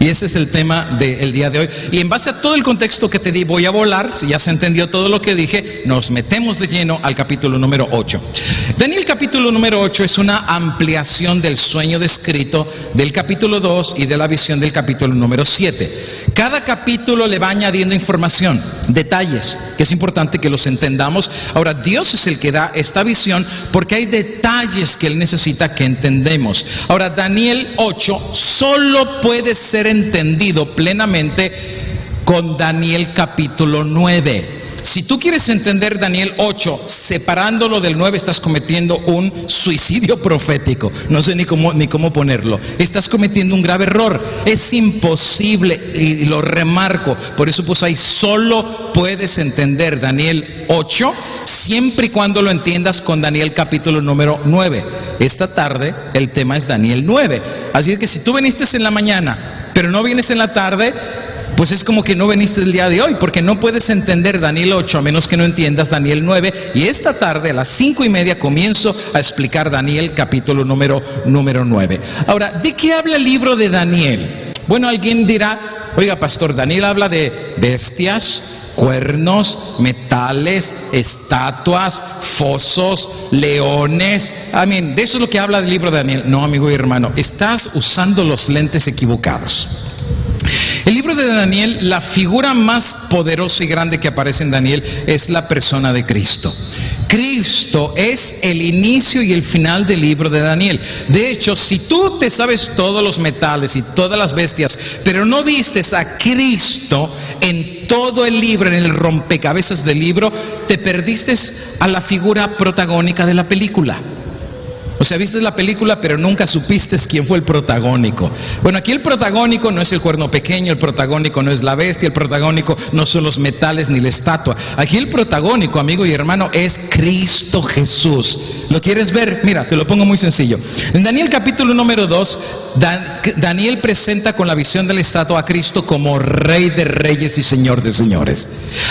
Y ese es el tema del día de hoy. Y en base a todo el contexto que te di, voy a volar. Si ya se entendió todo lo que dije, nos metemos de lleno al capítulo número 8. Daniel capítulo número 8 es una ampliación del sueño descrito del capítulo 2 y de la visión del capítulo número 7. Cada capítulo le va añadiendo información, detalles, que es importante que los entendamos. Ahora, Dios es el que da esta visión porque hay detalles que Él necesita que entendemos. Ahora, Daniel 8 solo puede ser entendido plenamente con Daniel capítulo 9. Si tú quieres entender Daniel 8 separándolo del 9, estás cometiendo un suicidio profético. No sé ni cómo ponerlo. Estás cometiendo un grave error. Es imposible, y lo remarco. Por eso pues ahí solo puedes entender Daniel 8 siempre y cuando lo entiendas con Daniel capítulo número 9. Esta tarde el tema es Daniel 9. Así es que si tú viniste en la mañana pero no vienes en la tarde, pues es como que no viniste el día de hoy, porque no puedes entender Daniel 8 a menos que no entiendas Daniel 9. Y esta tarde a las 5:30 comienzo a explicar Daniel capítulo número 9. Ahora, ¿de qué habla el libro de Daniel? Bueno, alguien dirá, oiga pastor, Daniel habla de bestias, cuernos, metales, estatuas, fosos, leones. Amén. De eso es lo que habla el libro de Daniel. No, amigo y hermano, estás usando los lentes equivocados. El libro de Daniel, la figura más poderosa y grande que aparece en Daniel es la persona de Cristo. Cristo es el inicio y el final del libro de Daniel. De hecho, si tú te sabes todos los metales y todas las bestias, pero no vistes a Cristo en todo el libro, en el rompecabezas del libro, te perdiste a la figura protagónica de la película. O sea, viste la película, pero nunca supiste quién fue el protagónico. Bueno, aquí el protagónico no es el cuerno pequeño, el protagónico no es la bestia, el protagónico no son los metales ni la estatua. Aquí el protagónico, amigo y hermano, es Cristo Jesús. ¿Lo quieres ver? Mira, te lo pongo muy sencillo. En Daniel capítulo número 2, Daniel presenta con la visión de la estatua a Cristo como Rey de Reyes y Señor de Señores.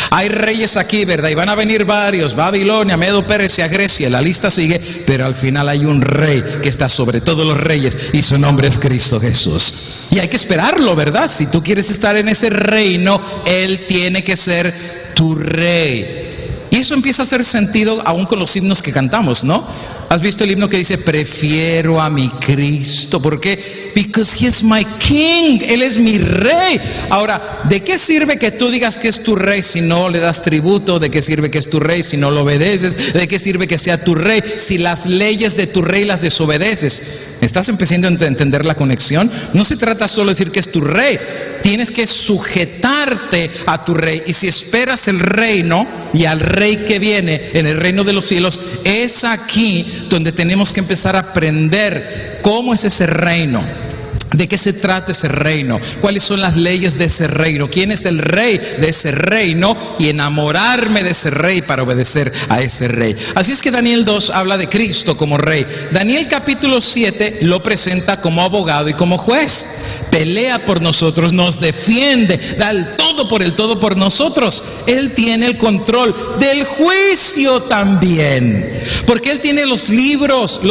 Hay reyes aquí, ¿verdad? Y van a venir varios: Babilonia, Medo-Persia, Grecia, la lista sigue, pero al final hay un rey que está sobre todos los reyes y su nombre es Cristo Jesús. Y hay que esperarlo, ¿verdad? Si tú quieres estar en ese reino, Él tiene que ser tu rey. Y eso empieza a hacer sentido aún con los himnos que cantamos, ¿no? ¿Has visto el himno que dice, prefiero a mi Cristo? ¿Por qué? Because He is my King. Él es mi rey. Ahora, ¿de qué sirve que tú digas que es tu rey si no le das tributo? ¿De qué sirve que es tu rey si no lo obedeces? ¿De qué sirve que sea tu rey si las leyes de tu rey las desobedeces? ¿Estás empezando a entender la conexión? No se trata solo de decir que es tu rey. Tienes que sujetarte a tu rey. Y si esperas el reino y al rey que viene en el reino de los cielos, es aquí donde tenemos que empezar a aprender cómo es ese reino. ¿De qué se trata ese reino? ¿Cuáles son las leyes de ese reino? ¿Quién es el rey de ese reino? Y enamorarme de ese rey para obedecer a ese rey. Así es que Daniel 2 habla de Cristo como rey. Daniel capítulo 7 lo presenta como abogado y como juez. Pelea por nosotros, nos defiende, da el todo por nosotros. Él tiene el control del juicio también. Porque Él tiene los libros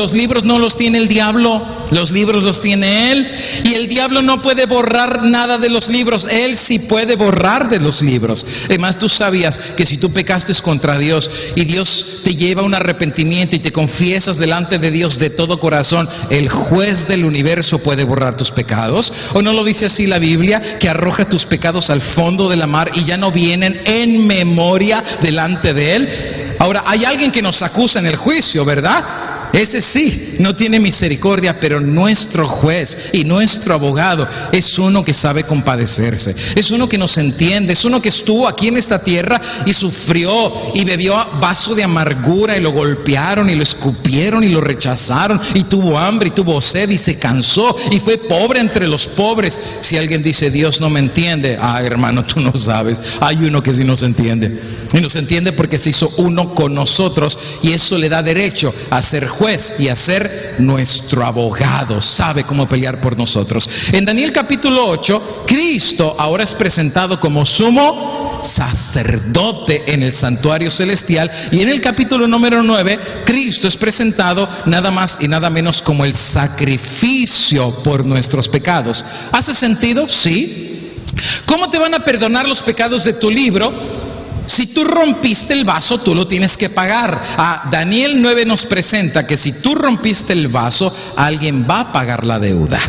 no los tiene el diablo, los libros los tiene Él. Y el diablo no puede borrar nada de los libros, Él sí puede borrar de los libros. Además, tú sabías que si tú pecaste contra Dios y Dios te lleva a un arrepentimiento y te confiesas delante de Dios de todo corazón, el juez del universo puede borrar tus pecados. ¿O no lo dice así la Biblia? Que arroja tus pecados al fondo de la mar y ya no vienen en memoria delante de Él. Ahora, hay alguien que nos acusa en el juicio, ¿verdad? Ese sí, no tiene misericordia, pero nuestro juez y nuestro abogado es uno que sabe compadecerse, es uno que nos entiende, es uno que estuvo aquí en esta tierra y sufrió y bebió vaso de amargura y lo golpearon y lo escupieron y lo rechazaron y tuvo hambre y tuvo sed y se cansó y fue pobre entre los pobres. Si alguien dice Dios no me entiende, hermano, tú no sabes, hay uno que sí nos entiende, y nos entiende porque se hizo uno con nosotros, y eso le da derecho a ser juez y a ser nuestro abogado, sabe cómo pelear por nosotros. En Daniel capítulo 8, Cristo ahora es presentado como sumo sacerdote en el santuario celestial, y en el capítulo número 9, Cristo es presentado nada más y nada menos como el sacrificio por nuestros pecados. ¿Hace sentido? Sí. ¿Cómo te van a perdonar los pecados de tu libro? Si tú rompiste el vaso, tú lo tienes que pagar. Daniel 9 nos presenta que si tú rompiste el vaso, alguien va a pagar la deuda.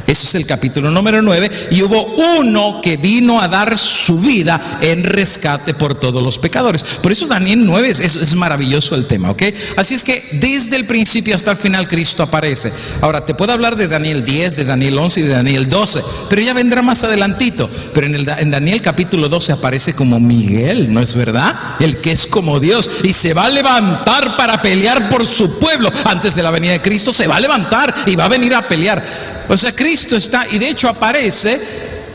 Eso es el capítulo número 9, y hubo uno que vino a dar su vida en rescate por todos los pecadores. Por eso Daniel 9 es maravilloso el tema, ¿ok? Así es que desde el principio hasta el final Cristo aparece. Ahora, te puedo hablar de Daniel 10, de Daniel 11 y de Daniel 12, pero ya vendrá más adelantito. Pero en Daniel capítulo 12 aparece como Miguel, ¿no es verdad? El que es como Dios, y se va a levantar para pelear por su pueblo. Antes de la venida de Cristo se va a levantar y va a venir a pelear. O sea, Cristo está, y de hecho aparece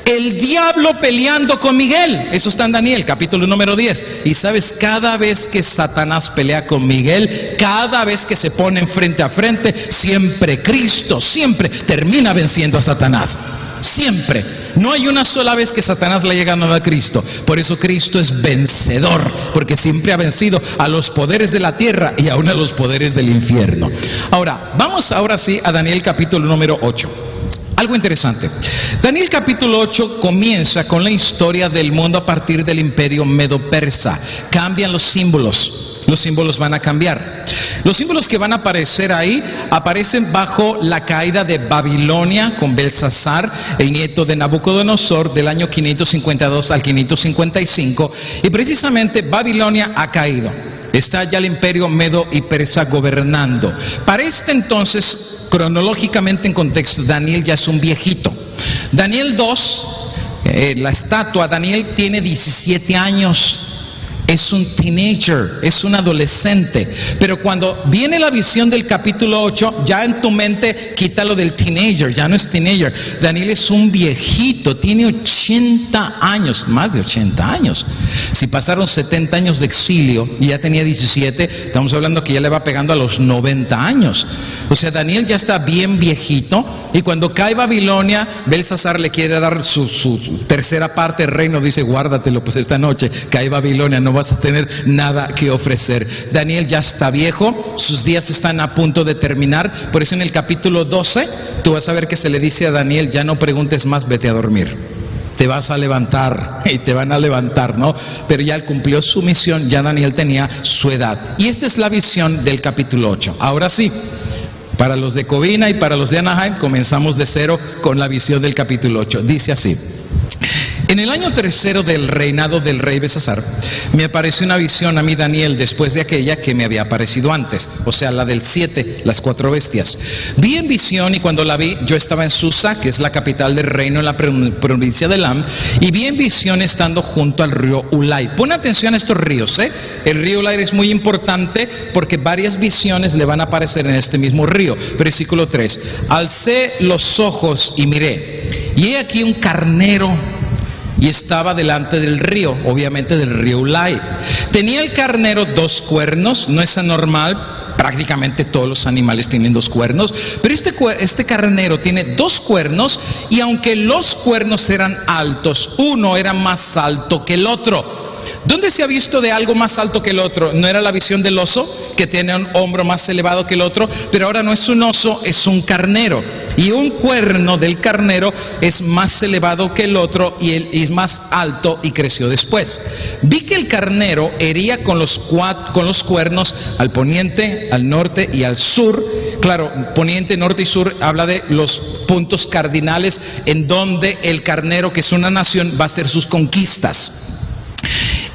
el diablo peleando con Miguel. Eso está en Daniel, capítulo número 10. Y sabes, cada vez que Satanás pelea con Miguel, cada vez que se ponen frente a frente, siempre Cristo, siempre termina venciendo a Satanás. Siempre. No hay una sola vez que Satanás le haya ganado a Cristo. Por eso Cristo es vencedor, porque siempre ha vencido a los poderes de la tierra y aún a los poderes del infierno. Ahora, vamos ahora sí a Daniel capítulo número 8. Algo interesante. Daniel capítulo 8 comienza con la historia del mundo a partir del imperio medo-persa. Cambian los símbolos. Los símbolos van a cambiar. Los símbolos que van a aparecer ahí aparecen bajo la caída de Babilonia con Belsasar, el nieto de Nabucodonosor, del año 552 al 555. Y precisamente Babilonia ha caído. Está ya el imperio medo y persa gobernando. Para este entonces, cronológicamente en contexto, Daniel ya es un viejito. Daniel 2, la estatua, Daniel tiene 17 años. Es un teenager, es un adolescente. Pero cuando viene la visión del capítulo 8, ya en tu mente quita lo del teenager, ya no es teenager. Daniel es un viejito, tiene 80 años, más de 80 años. Si pasaron 70 años de exilio y ya tenía 17, estamos hablando que ya le va pegando a los 90 años. O sea, Daniel ya está bien viejito, y cuando cae Babilonia, Belsasar le quiere dar su tercera parte del reino. Dice, guárdatelo, pues esta noche cae Babilonia, no vas a tener nada que ofrecer. Daniel ya está viejo, sus días están a punto de terminar. Por eso en el capítulo 12 tú vas a ver que se le dice a Daniel, ya no preguntes más, vete a dormir, te vas a levantar, y te van a levantar, ¿no? Pero ya él cumplió su misión, ya Daniel tenía su edad. Y esta es la visión del capítulo 8. Ahora sí, para los de Covina y para los de Anaheim, comenzamos de cero con la visión del capítulo 8. Dice así: en el año tercero del reinado del rey Belsasar, me apareció una visión a mí, Daniel, después de aquella que me había aparecido antes, o sea, la del 7, las 4 bestias. Vi en visión, y cuando la vi, yo estaba en Susa, que es la capital del reino en la provincia de Elam, y vi en visión estando junto al río Ulai. Pon atención a estos ríos, ¿eh? El río Ulai es muy importante porque varias visiones le van a aparecer en este mismo río. Versículo 3: alcé los ojos y miré, y he aquí un carnero, y estaba delante del río, obviamente del río Ulai. Tenía el carnero 2 cuernos, no es anormal, prácticamente todos los animales tienen 2 cuernos, pero este carnero tiene 2 cuernos, y aunque los cuernos eran altos, uno era más alto que el otro. ¿Dónde se ha visto de algo más alto que el otro? ¿No era la visión del oso, que tiene un hombro más elevado que el otro? Pero ahora no es un oso, es un carnero. Y un cuerno del carnero es más elevado que el otro, y es más alto, y creció después. Vi que el carnero hería con los cuernos al poniente, al norte y al sur. Claro, poniente, norte y sur habla de los puntos cardinales en donde el carnero, que es una nación, va a hacer sus conquistas.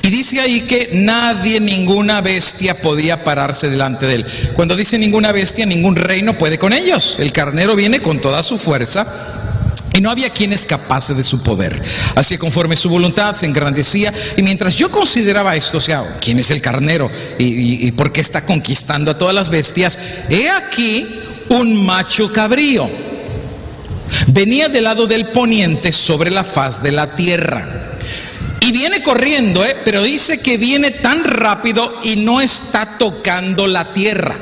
Y dice ahí que nadie, ninguna bestia podía pararse delante de él. Cuando dice ninguna bestia, ningún reino puede con ellos. El carnero viene con toda su fuerza y no había quien escapase de su poder. Así conforme su voluntad se engrandecía. Y mientras yo consideraba esto, o sea, ¿quién es el carnero? ¿Y por qué está conquistando a todas las bestias? He aquí un macho cabrío. Venía del lado del poniente sobre la faz de la tierra. Y viene corriendo, pero dice que viene tan rápido y no está tocando la tierra.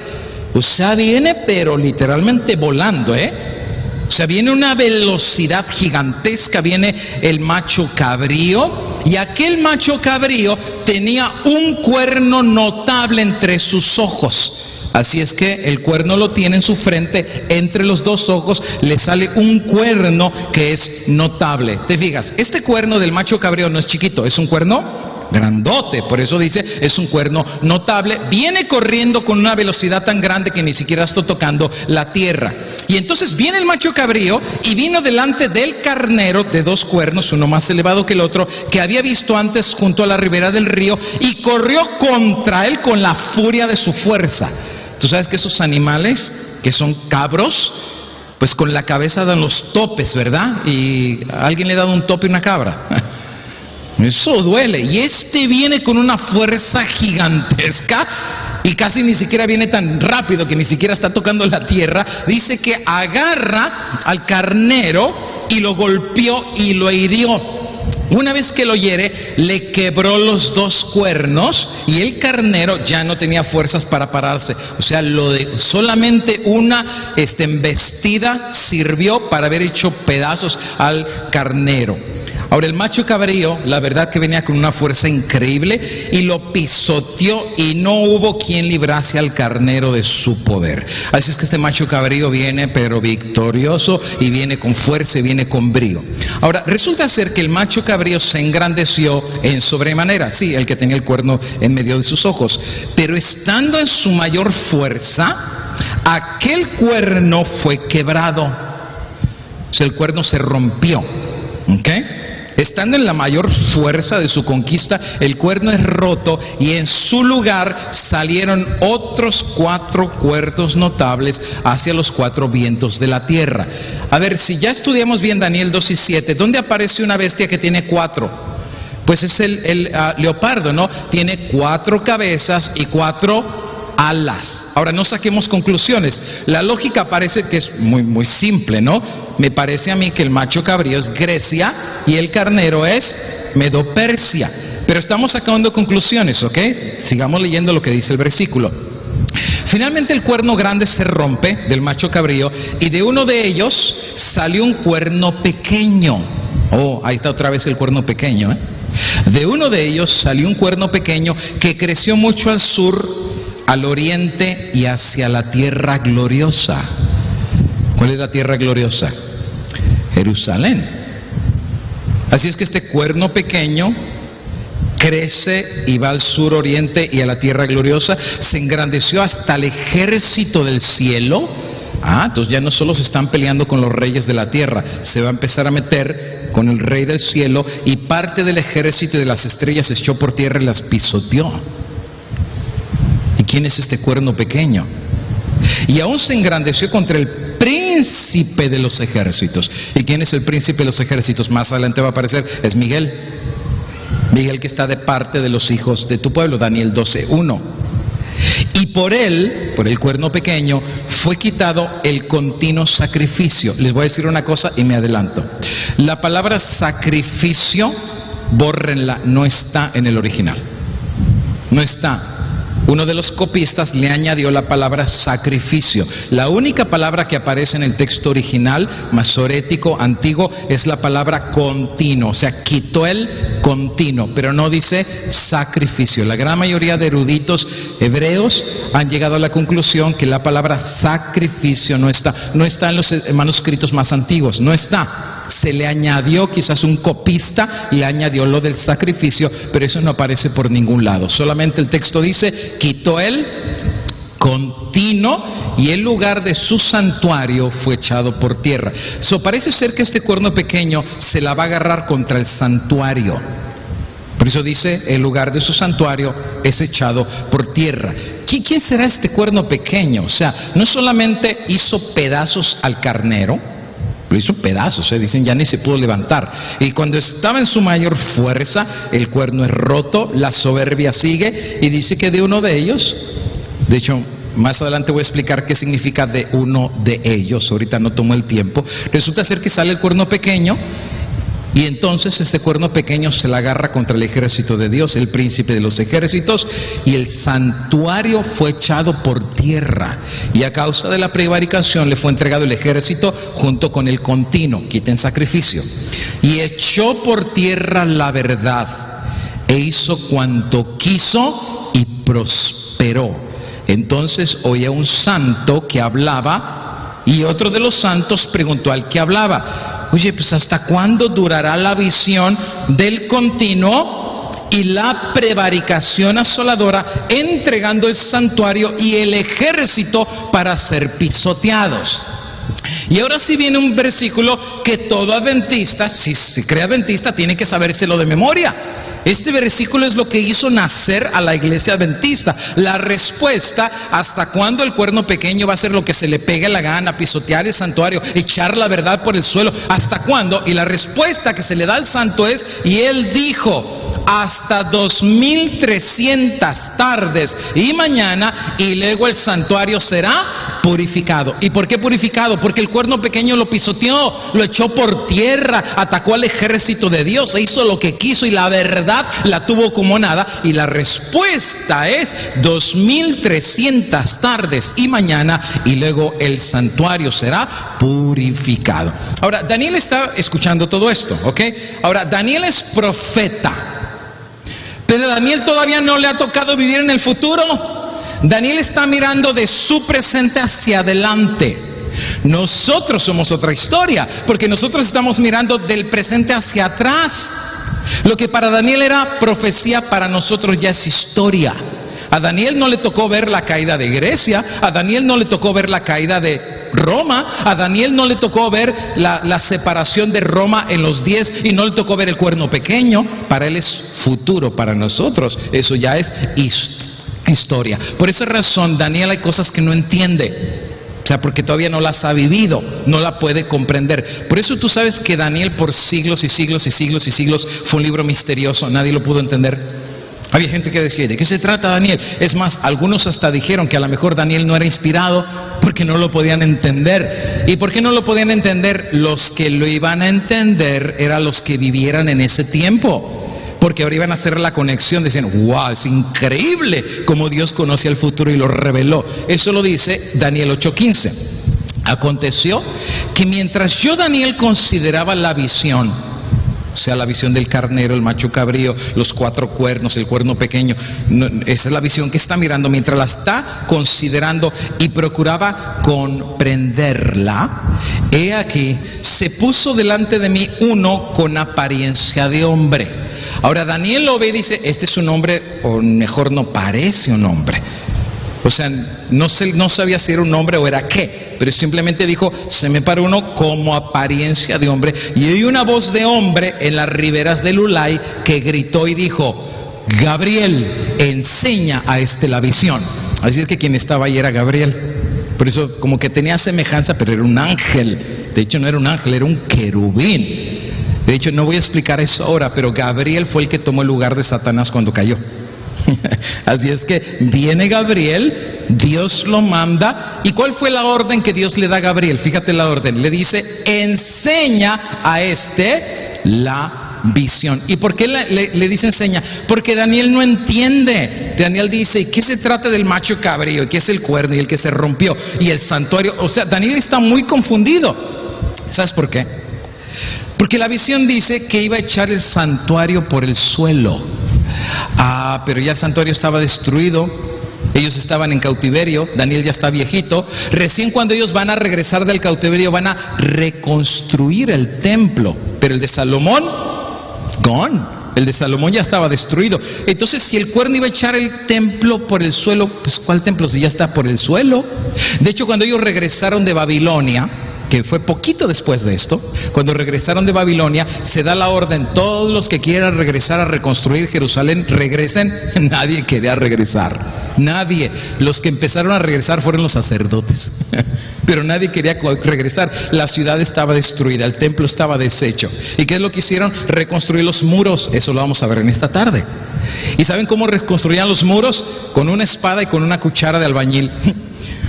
O sea, viene pero literalmente volando, O sea, viene una velocidad gigantesca, viene el macho cabrío. Y aquel macho cabrío tenía un cuerno notable entre sus ojos. Así es que el cuerno lo tiene en su frente, entre los dos ojos le sale un cuerno que es notable. Te fijas, este cuerno del macho cabrío no es chiquito, es un cuerno grandote, por eso dice, es un cuerno notable. Viene corriendo con una velocidad tan grande que ni siquiera está tocando la tierra. Y entonces viene el macho cabrío y vino delante del carnero de dos cuernos, uno más elevado que el otro, que había visto antes junto a la ribera del río, y corrió contra él con la furia de su fuerza. Tú sabes que esos animales, que son cabros, pues con la cabeza dan los topes, ¿verdad? Y a alguien le ha dado un tope a una cabra. Eso duele. Y este viene con una fuerza gigantesca y casi ni siquiera viene tan rápido que ni siquiera está tocando la tierra. Dice que agarra al carnero y lo golpeó y lo hirió. Una vez que lo hiere, le quebró los dos cuernos y el carnero ya no tenía fuerzas para pararse. O sea, solamente una embestida sirvió para haber hecho pedazos al carnero. Ahora, el macho cabrío, la verdad que venía con una fuerza increíble y lo pisoteó y no hubo quien librase al carnero de su poder. Así es que este macho cabrío viene pero victorioso y viene con fuerza y viene con brío. Ahora, resulta ser que el macho cabrío se engrandeció en sobremanera, sí, el que tenía el cuerno en medio de sus ojos, pero estando en su mayor fuerza, aquel cuerno fue quebrado. O sea, el cuerno se rompió, ¿ok? Estando en la mayor fuerza de su conquista, el cuerno es roto y en su lugar salieron otros 4 cuernos notables hacia los 4 vientos de la tierra. A ver, si ya estudiamos bien Daniel 2 y 7, ¿dónde aparece una bestia que tiene 4? Pues es el leopardo, ¿no? Tiene 4 cabezas y 4 alas. Ahora, no saquemos conclusiones. La lógica parece que es muy simple, ¿no? Me parece a mí que el macho cabrío es Grecia y el carnero es Medo-Persia. Pero estamos sacando conclusiones, ¿ok? Sigamos leyendo lo que dice el versículo. Finalmente el cuerno grande se rompe del macho cabrío y de uno de ellos salió un cuerno pequeño. Oh, ahí está otra vez el cuerno pequeño, De uno de ellos salió un cuerno pequeño que creció mucho al sur, al oriente y hacia la tierra gloriosa. ¿Cuál es la tierra gloriosa? Jerusalén. Así es que este cuerno pequeño crece y va al sur, oriente y a la tierra gloriosa. Se engrandeció hasta el ejército del cielo. Entonces ya no solo se están peleando con los reyes de la tierra, se va a empezar a meter con el rey del cielo, y parte del ejército de las estrellas se echó por tierra y las pisoteó. ¿Y quién es este cuerno pequeño? Y aún se engrandeció contra el príncipe de los ejércitos. ¿Y quién es el príncipe de los ejércitos? Más adelante va a aparecer, es Miguel. Miguel, que está de parte de los hijos de tu pueblo, Daniel 12:1. Y por él, por el cuerno pequeño, fue quitado el continuo sacrificio. Les voy a decir una cosa y me adelanto. La palabra sacrificio, bórrenla, no está en el original. No está. Uno de los copistas le añadió la palabra sacrificio. La única palabra que aparece en el texto original, masorético, antiguo, es la palabra continuo. O sea, quitó el continuo, pero no dice sacrificio. La gran mayoría de eruditos hebreos han llegado a la conclusión que la palabra sacrificio no está en los manuscritos más antiguos, no está. Se le añadió, quizás un copista le añadió lo del sacrificio, pero eso no aparece por ningún lado. Solamente el texto dice, quitó el continuo y el lugar de su santuario fue echado por tierra. Parece ser que este cuerno pequeño se la va a agarrar contra el santuario. Por eso dice, el lugar de su santuario es echado por tierra. ¿Quién será este cuerno pequeño? O sea, no solamente hizo pedazos al carnero, lo hizo pedazos, dicen, ya ni se pudo levantar. Y cuando estaba en su mayor fuerza, el cuerno es roto, la soberbia sigue, y dice que de uno de ellos, de hecho, más adelante voy a explicar qué significa de uno de ellos, ahorita no tomo el tiempo. Resulta ser que sale el cuerno pequeño, y entonces este cuerno pequeño se la agarra contra el ejército de Dios, el príncipe de los ejércitos, y el santuario fue echado por tierra, y a causa de la prevaricación le fue entregado el ejército junto con el continuo, quiten sacrificio, y echó por tierra la verdad, e hizo cuanto quiso y prosperó. Entonces oía un santo que hablaba, y otro de los santos preguntó al que hablaba: oye, pues ¿hasta cuándo durará la visión del continuo y la prevaricación asoladora, entregando el santuario y el ejército para ser pisoteados? Y ahora sí viene un versículo que todo adventista, si se cree adventista, tiene que sabérselo de memoria. Este versículo es lo que hizo nacer a la iglesia adventista. La respuesta, ¿hasta cuándo el cuerno pequeño va a hacer lo que se le pegue la gana, pisotear el santuario, echar la verdad por el suelo? ¿Hasta cuándo? Y la respuesta que se le da al santo es, y él dijo, hasta 2300 tardes y mañana, y luego el santuario será purificado. ¿Y por qué purificado? Porque el cuerno pequeño lo pisoteó, lo echó por tierra, atacó al ejército de Dios, e hizo lo que quiso, y la verdad la tuvo como nada. Y la respuesta es 2300 tardes y mañana, y luego el santuario será purificado. Ahora, Daniel está escuchando todo esto, ¿ok? Ahora, Daniel es profeta, pero Daniel todavía no le ha tocado vivir en el futuro. Daniel está mirando de su presente hacia adelante. Nosotros somos otra historia, porque nosotros estamos mirando del presente hacia atrás. Lo que para Daniel era profecía, para nosotros ya es historia. A Daniel no le tocó ver la caída de Grecia, a Daniel no le tocó ver la caída de Roma, a Daniel no le tocó ver la separación de Roma en los 10, y no le tocó ver el cuerno pequeño. Para él es futuro, para nosotros eso ya es historia. Por esa razón Daniel hay cosas que no entiende, o sea, porque todavía no las ha vivido, no la puede comprender. Por eso tú sabes que Daniel por siglos y siglos y siglos y siglos fue un libro misterioso, nadie lo pudo entender. Había gente que decía, ¿de qué se trata Daniel? Es más, algunos hasta dijeron que a lo mejor Daniel no era inspirado porque no lo podían entender. ¿Y por qué no lo podían entender? Los que lo iban a entender eran los que vivieran en ese tiempo, porque ahora iban a hacer la conexión, decían, wow, es increíble cómo Dios conoce el futuro y lo reveló. Eso lo dice Daniel 8:15. Aconteció que mientras yo, Daniel, consideraba la visión, o sea, la visión del carnero, el macho cabrío, los 4 cuernos, el cuerno pequeño, esa es la visión que está mirando, mientras la está considerando y procuraba comprenderla, he aquí, se puso delante de mí uno con apariencia de hombre. Ahora Daniel lo ve y dice, este es un hombre, o mejor no parece un hombre. O sea, no sabía si era un hombre o era qué, pero simplemente dijo, se me paró uno como apariencia de hombre, y oí una voz de hombre en las riberas del Ulai que gritó y dijo, Gabriel, enseña a este la visión. Así es que quien estaba ahí era Gabriel. Por eso como que tenía semejanza, pero era un ángel. De hecho no era un ángel, era un querubín. De hecho no voy a explicar eso ahora, pero Gabriel fue el que tomó el lugar de Satanás cuando cayó. Así es que viene Gabriel, Dios lo manda. ¿Y cuál fue la orden que Dios le da a Gabriel? Fíjate la orden, le dice, enseña a este la visión. ¿Y por qué le dice enseña? Porque Daniel no entiende. Daniel dice, ¿y qué se trata del macho cabrío? ¿Y qué es el cuerno? Y el que se rompió, y el santuario. O sea, Daniel está muy confundido. ¿Sabes por qué? Porque la visión dice que iba a echar el santuario por el suelo. Pero ya el santuario estaba destruido, ellos estaban en cautiverio, Daniel ya está viejito. Recién cuando ellos van a regresar del cautiverio van a reconstruir el templo, pero el de Salomón, gone. El de Salomón ya estaba destruido. Entonces, si el cuerno iba a echar el templo por el suelo, pues ¿cuál templo si ya está por el suelo? De hecho, cuando ellos regresaron de Babilonia, que fue poquito después de esto, cuando regresaron de Babilonia, se da la orden: todos los que quieran regresar a reconstruir Jerusalén, regresen. Nadie quería regresar, nadie. Los que empezaron a regresar fueron los sacerdotes, pero nadie quería regresar. La ciudad estaba destruida, el templo estaba deshecho. ¿Y qué es lo que hicieron? Reconstruir los muros. Eso lo vamos a ver en esta tarde. ¿Y saben cómo reconstruían los muros? Con una espada y con una cuchara de albañil.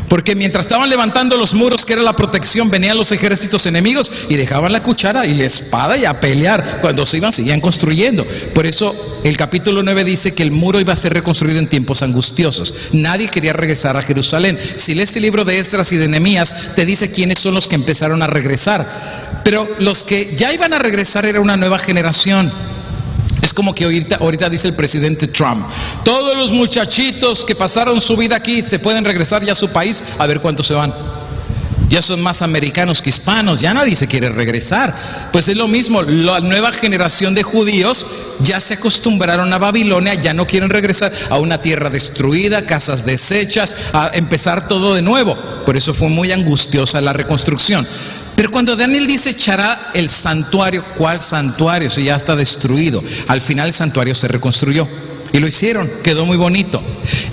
Porque mientras estaban levantando los muros, que era la protección, venían los ejércitos enemigos y dejaban la cuchara y la espada y a pelear. Cuando se iban, seguían construyendo. Por eso el capítulo 9 dice que el muro iba a ser reconstruido en tiempos angustiosos. Nadie quería regresar a Jerusalén. Si lees el libro de Esdras y de Nehemías, te dice quiénes son los que empezaron a regresar. Pero los que ya iban a regresar era una nueva generación. Es como que ahorita dice el presidente Trump: todos los muchachitos que pasaron su vida aquí se pueden regresar ya a su país. A ver cuántos se van. Ya son más americanos que hispanos, ya nadie se quiere regresar. Pues es lo mismo, la nueva generación de judíos ya se acostumbraron a Babilonia, ya no quieren regresar a una tierra destruida, casas deshechas, a empezar todo de nuevo. Por eso fue muy angustiosa la reconstrucción. Pero cuando Daniel dice echará el santuario, ¿cuál santuario? Si ya está destruido. Al final el santuario se reconstruyó. Y lo hicieron, quedó muy bonito.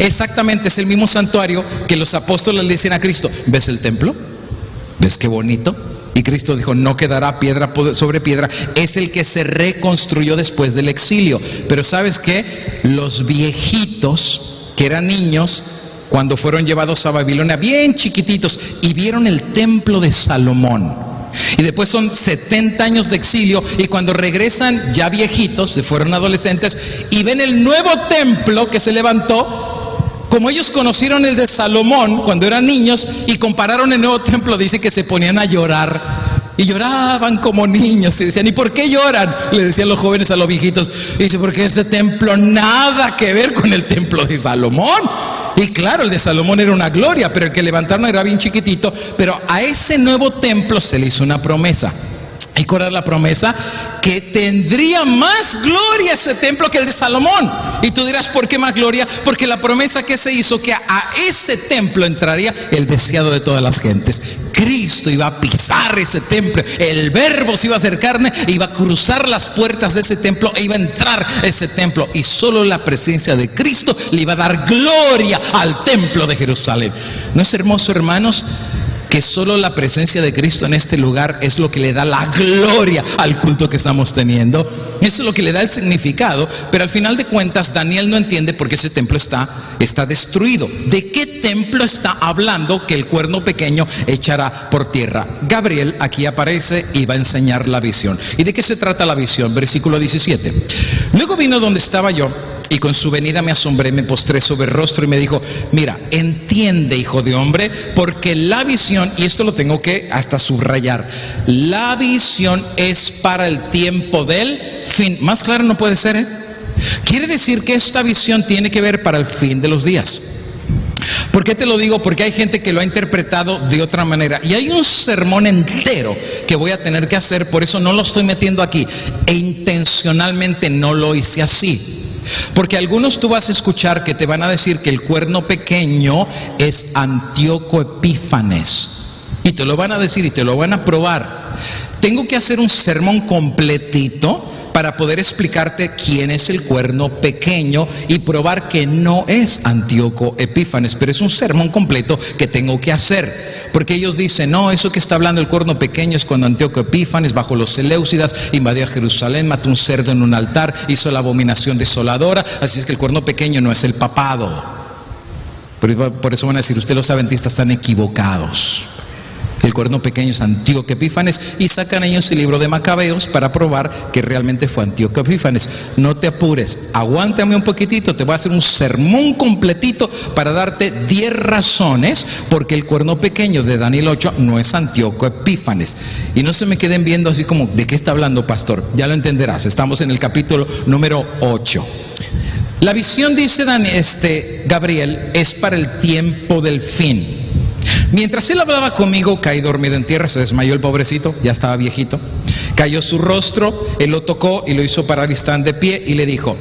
Exactamente, es el mismo santuario que los apóstoles le dicen a Cristo: ¿ves el templo? ¿Ves qué bonito? Y Cristo dijo: no quedará piedra sobre piedra. Es el que se reconstruyó después del exilio. Pero ¿sabes qué? Los viejitos, que eran niños, cuando fueron llevados a Babilonia, bien chiquititos, y vieron el templo de Salomón. Y después son 70 años de exilio, y cuando regresan ya viejitos, se fueron adolescentes, y ven el nuevo templo que se levantó. Como ellos conocieron el de Salomón cuando eran niños y compararon el nuevo templo, dice que se ponían a llorar. Y lloraban como niños y decían: ¿y por qué lloran? Le decían los jóvenes a los viejitos. Y dice: porque este templo nada que ver con el templo de Salomón. Y claro, el de Salomón era una gloria, pero el que levantaron era bien chiquitito. Pero a ese nuevo templo se le hizo una promesa. ¿Y cuál era la promesa? Que tendría más gloria ese templo que el de Salomón. Y tú dirás: ¿por qué más gloria? Porque la promesa que se hizo, que a ese templo entraría el deseado de todas las gentes. Cristo iba a pisar ese templo, el Verbo se iba a hacer carne, iba a cruzar las puertas de ese templo e iba a entrar a ese templo, y solo la presencia de Cristo le iba a dar gloria al templo de Jerusalén. ¿No es hermoso, hermanos, que solo la presencia de Cristo en este lugar es lo que le da la gloria al culto que estamos teniendo? Eso es lo que le da el significado. Pero al final de cuentas Daniel no entiende por qué ese templo está destruido. ¿De qué templo está hablando que el cuerno pequeño echará por tierra? Gabriel aquí aparece y va a enseñar la visión. ¿Y de qué se trata la visión? Versículo 17. Luego vino donde estaba yo, y con su venida me asombré, me postré sobre el rostro y me dijo: mira, entiende, hijo de hombre, porque la visión, y esto lo tengo que hasta subrayar, la visión es para el tiempo del fin. Más claro no puede ser, ¿eh? Quiere decir que esta visión tiene que ver para el fin de los días. ¿Por qué te lo digo? Porque hay gente que lo ha interpretado de otra manera, y hay un sermón entero que voy a tener que hacer, por eso no lo estoy metiendo aquí, e intencionalmente no lo hice así. Porque algunos tú vas a escuchar que te van a decir que el cuerno pequeño es Antíoco Epífanes, y te lo van a decir y te lo van a probar. Tengo que hacer un sermón completito para poder explicarte quién es el cuerno pequeño y probar que no es Antíoco Epífanes. Pero es un sermón completo que tengo que hacer, porque ellos dicen: no, eso que está hablando el cuerno pequeño es cuando Antíoco Epífanes, bajo los Seleucidas, invadió a Jerusalén, mató un cerdo en un altar, hizo la abominación desoladora. Así es que el cuerno pequeño no es el papado. Por eso van a decir: ustedes los adventistas están equivocados. El cuerno pequeño es Antíoco Epífanes, y sacan ellos el libro de Macabeos para probar que realmente fue Antíoco Epífanes. No te apures, aguántame un poquitito, te voy a hacer un sermón completito para darte 10 razones porque el cuerno pequeño de Daniel 8 no es Antíoco Epífanes. Y no se me queden viendo así como: ¿de qué está hablando, pastor? Ya lo entenderás, estamos en el capítulo número 8. La visión, dice Gabriel, es para el tiempo del fin. Mientras él hablaba conmigo, caí dormido en tierra. Se desmayó el pobrecito, ya estaba viejito. Cayó su rostro, él lo tocó y lo hizo parar de pie, y le dijo: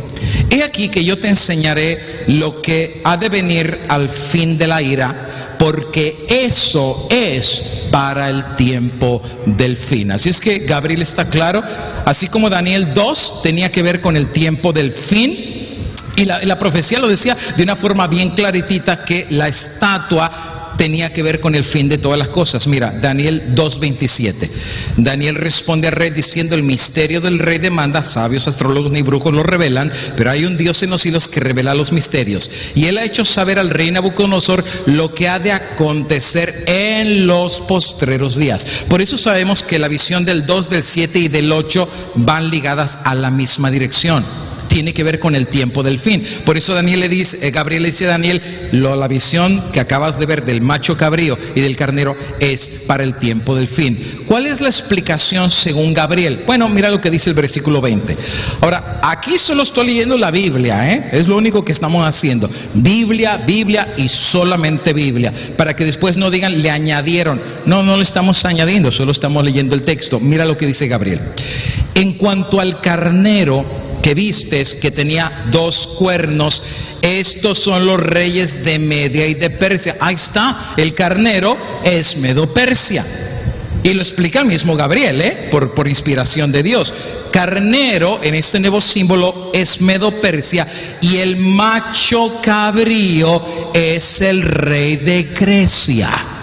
he aquí que yo te enseñaré lo que ha de venir al fin de la ira, porque eso es para el tiempo del fin. Así es que Gabriel está claro, así como Daniel 2 tenía que ver con el tiempo del fin, y la profecía lo decía de una forma bien claritita, que la estatua tenía que ver con el fin de todas las cosas. Mira, Daniel 2:27. Daniel responde al rey diciendo: el misterio del rey demanda, sabios, astrólogos ni brujos lo revelan, pero hay un Dios en los cielos que revela los misterios. Y él ha hecho saber al rey Nabucodonosor lo que ha de acontecer en los postreros días. Por eso sabemos que la visión del 2, del 7 y del 8 van ligadas a la misma dirección. Tiene que ver con el tiempo del fin. Por eso Gabriel le dice a Daniel: la visión que acabas de ver del macho cabrío y del carnero es para el tiempo del fin. ¿Cuál es la explicación según Gabriel? Bueno, mira lo que dice el versículo 20. Ahora, aquí solo estoy leyendo la Biblia, es lo único que estamos haciendo. Biblia, Biblia y solamente Biblia, para que después no digan le añadieron. No le estamos añadiendo, solo estamos leyendo el texto. Mira lo que dice Gabriel: en cuanto al carnero que vistes, que tenía 2 cuernos, estos son los reyes de Media y de Persia. Ahí está, el carnero es Medo-Persia. Y lo explica el mismo Gabriel, por inspiración de Dios. Carnero, en este nuevo símbolo, es Medo-Persia, y el macho cabrío es el rey de Grecia.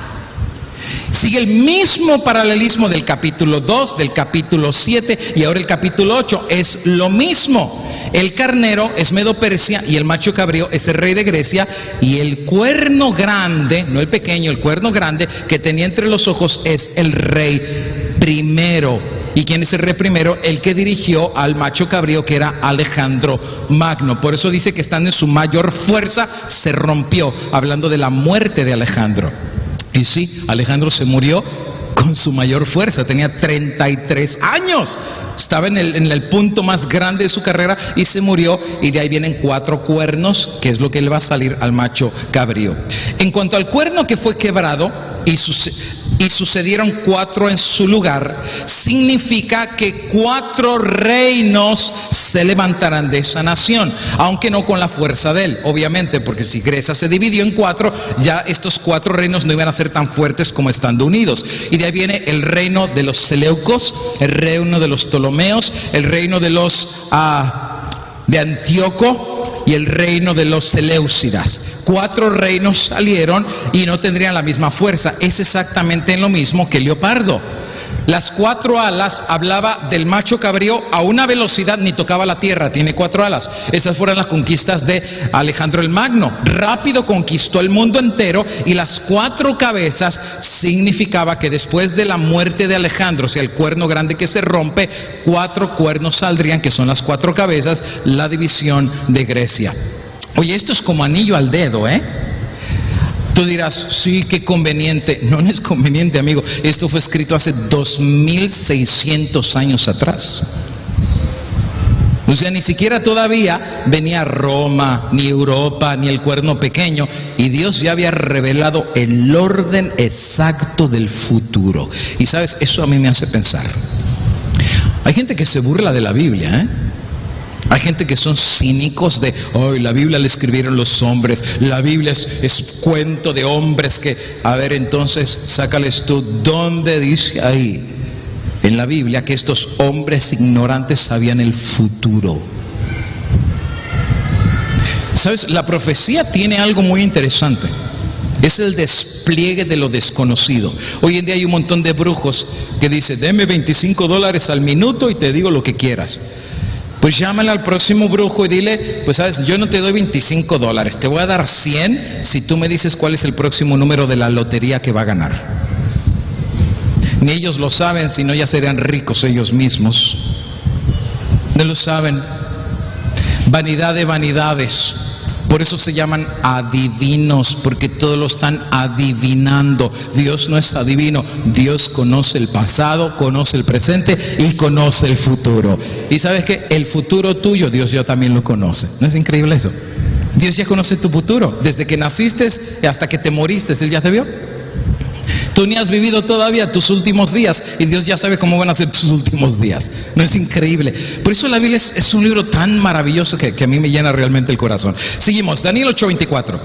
Sigue el mismo paralelismo del capítulo 2, del capítulo 7 y ahora el capítulo 8. Es lo mismo. El carnero es Medo-Persia y el macho cabrío es el rey de Grecia, y el cuerno grande, no el pequeño, el cuerno grande que tenía entre los ojos es el rey primero. ¿Y quién es el rey primero? El que dirigió al macho cabrío, que era Alejandro Magno. Por eso dice que estando en su mayor fuerza se rompió, hablando de la muerte de Alejandro. Y sí, Alejandro se murió con su mayor fuerza, tenía 33 años, estaba en el punto más grande de su carrera y se murió, y de ahí vienen 4 cuernos, que es lo que le va a salir al macho cabrío. En cuanto al cuerno que fue quebrado y sucedieron 4 en su lugar, significa que 4 reinos se levantarán de esa nación, aunque no con la fuerza de él, obviamente, porque si Grecia se dividió en 4, ya estos 4 reinos no iban a ser tan fuertes como estando unidos. Y de ahí viene el reino de los Seleucos, el reino de los Ptolomeos, el reino de los de Antíoco y el reino de los Seleucidas. 4 reinos salieron y no tendrían la misma fuerza. Es exactamente lo mismo que el leopardo. Las 4 alas hablaba del macho cabrío a una velocidad, ni tocaba la tierra, tiene 4 alas. Esas fueron las conquistas de Alejandro el Magno. Rápido conquistó el mundo entero, y las 4 cabezas significaba que después de la muerte de Alejandro, o sea, el cuerno grande que se rompe, 4 cuernos saldrían, que son las 4 cabezas, la división de Grecia. Oye, esto es como anillo al dedo, Tú dirás, sí, qué conveniente. No es conveniente, amigo. Esto fue escrito hace 2600 años atrás. O sea, ni siquiera todavía venía Roma, ni Europa, ni el cuerno pequeño, y Dios ya había revelado el orden exacto del futuro. Y sabes, eso a mí me hace pensar. Hay gente que se burla de la Biblia, Hay gente que son cínicos de, la Biblia la escribieron los hombres, la Biblia es cuento de hombres que... A ver, entonces, sácales tú, ¿dónde dice ahí en la Biblia que estos hombres ignorantes sabían el futuro? ¿Sabes? La profecía tiene algo muy interesante. Es el despliegue de lo desconocido. Hoy en día hay un montón de brujos que dicen, deme $25 al minuto y te digo lo que quieras. Pues llámale al próximo brujo y dile, pues sabes, yo no te doy $25, te voy a dar 100 si tú me dices cuál es el próximo número de la lotería que va a ganar. Ni ellos lo saben, si no ya serían ricos ellos mismos. No lo saben. Vanidad de vanidades. Por eso se llaman adivinos, porque todos lo están adivinando. Dios no es adivino. Dios conoce el pasado, conoce el presente y conoce el futuro. Y sabes que el futuro tuyo, Dios ya también lo conoce. ¿No es increíble eso? Dios ya conoce tu futuro. Desde que naciste hasta que te moriste, Él ya te vio. Tú ni has vivido todavía tus últimos días y Dios ya sabe cómo van a ser tus últimos días. ¿No es increíble? Por eso la Biblia es un libro tan maravilloso que a mí me llena realmente el corazón. Seguimos, Daniel 8:24.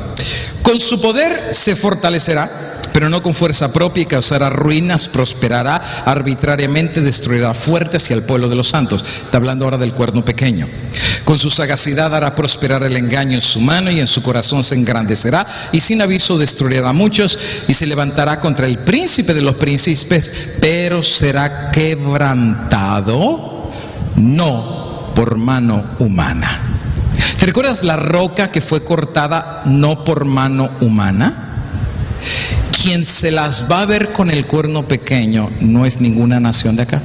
Con su poder se fortalecerá, pero no con fuerza propia, y causará ruinas, prosperará arbitrariamente, destruirá fuertes y al pueblo de los santos. Está hablando ahora del cuerno pequeño. Con su sagacidad hará prosperar el engaño en su mano, y en su corazón se engrandecerá, y sin aviso destruirá a muchos, y se levantará contra el príncipe de los príncipes, pero será quebrantado, no por mano humana. ¿Te recuerdas la roca que fue cortada no por mano humana? Quien se las va a ver con el cuerno pequeño no es ninguna nación de acá.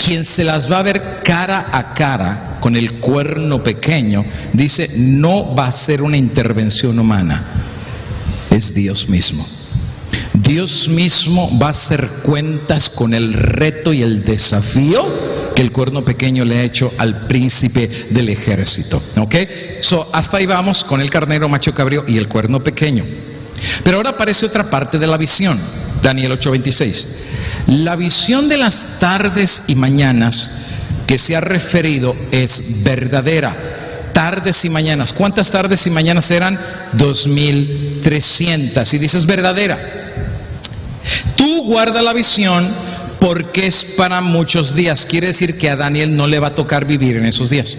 Quien se las va a ver cara a cara con el cuerno pequeño, dice, no va a ser una intervención humana, es Dios mismo. Dios mismo va a hacer cuentas con el reto y el desafío que el cuerno pequeño le ha hecho al príncipe del ejército. ¿Ok? Hasta ahí vamos con el carnero, macho cabrío y el cuerno pequeño. Pero ahora aparece otra parte de la visión, Daniel 8:26. La visión de las tardes y mañanas que se ha referido es verdadera. Tardes y mañanas. ¿Cuántas tardes y mañanas eran? 2300. Y dices verdadera. Tú guarda la visión porque es para muchos días. Quiere decir que a Daniel no le va a tocar vivir en esos días.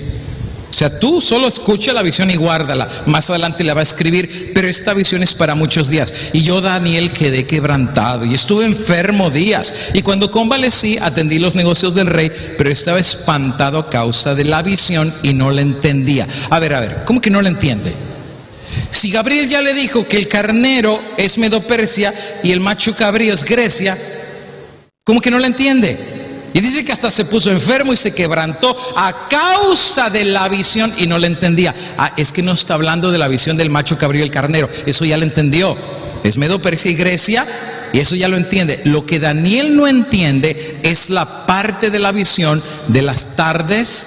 O sea, tú solo escucha la visión y guárdala. Más adelante la va a escribir, pero esta visión es para muchos días. Y yo, Daniel, quedé quebrantado y estuve enfermo días. Y cuando convalecí, atendí los negocios del rey, pero estaba espantado a causa de la visión y no la entendía. A ver, ¿cómo que no la entiende? Si Gabriel ya le dijo que el carnero es Medo-Persia y el macho cabrío es Grecia, ¿cómo que no la entiende? Y dice que hasta se puso enfermo y se quebrantó a causa de la visión y no la entendía. Es que no está hablando de la visión del macho cabrío y el carnero, eso ya lo entendió. Es Medo-Persia y Grecia, y eso ya lo entiende. Lo que Daniel no entiende es la parte de la visión de las tardes,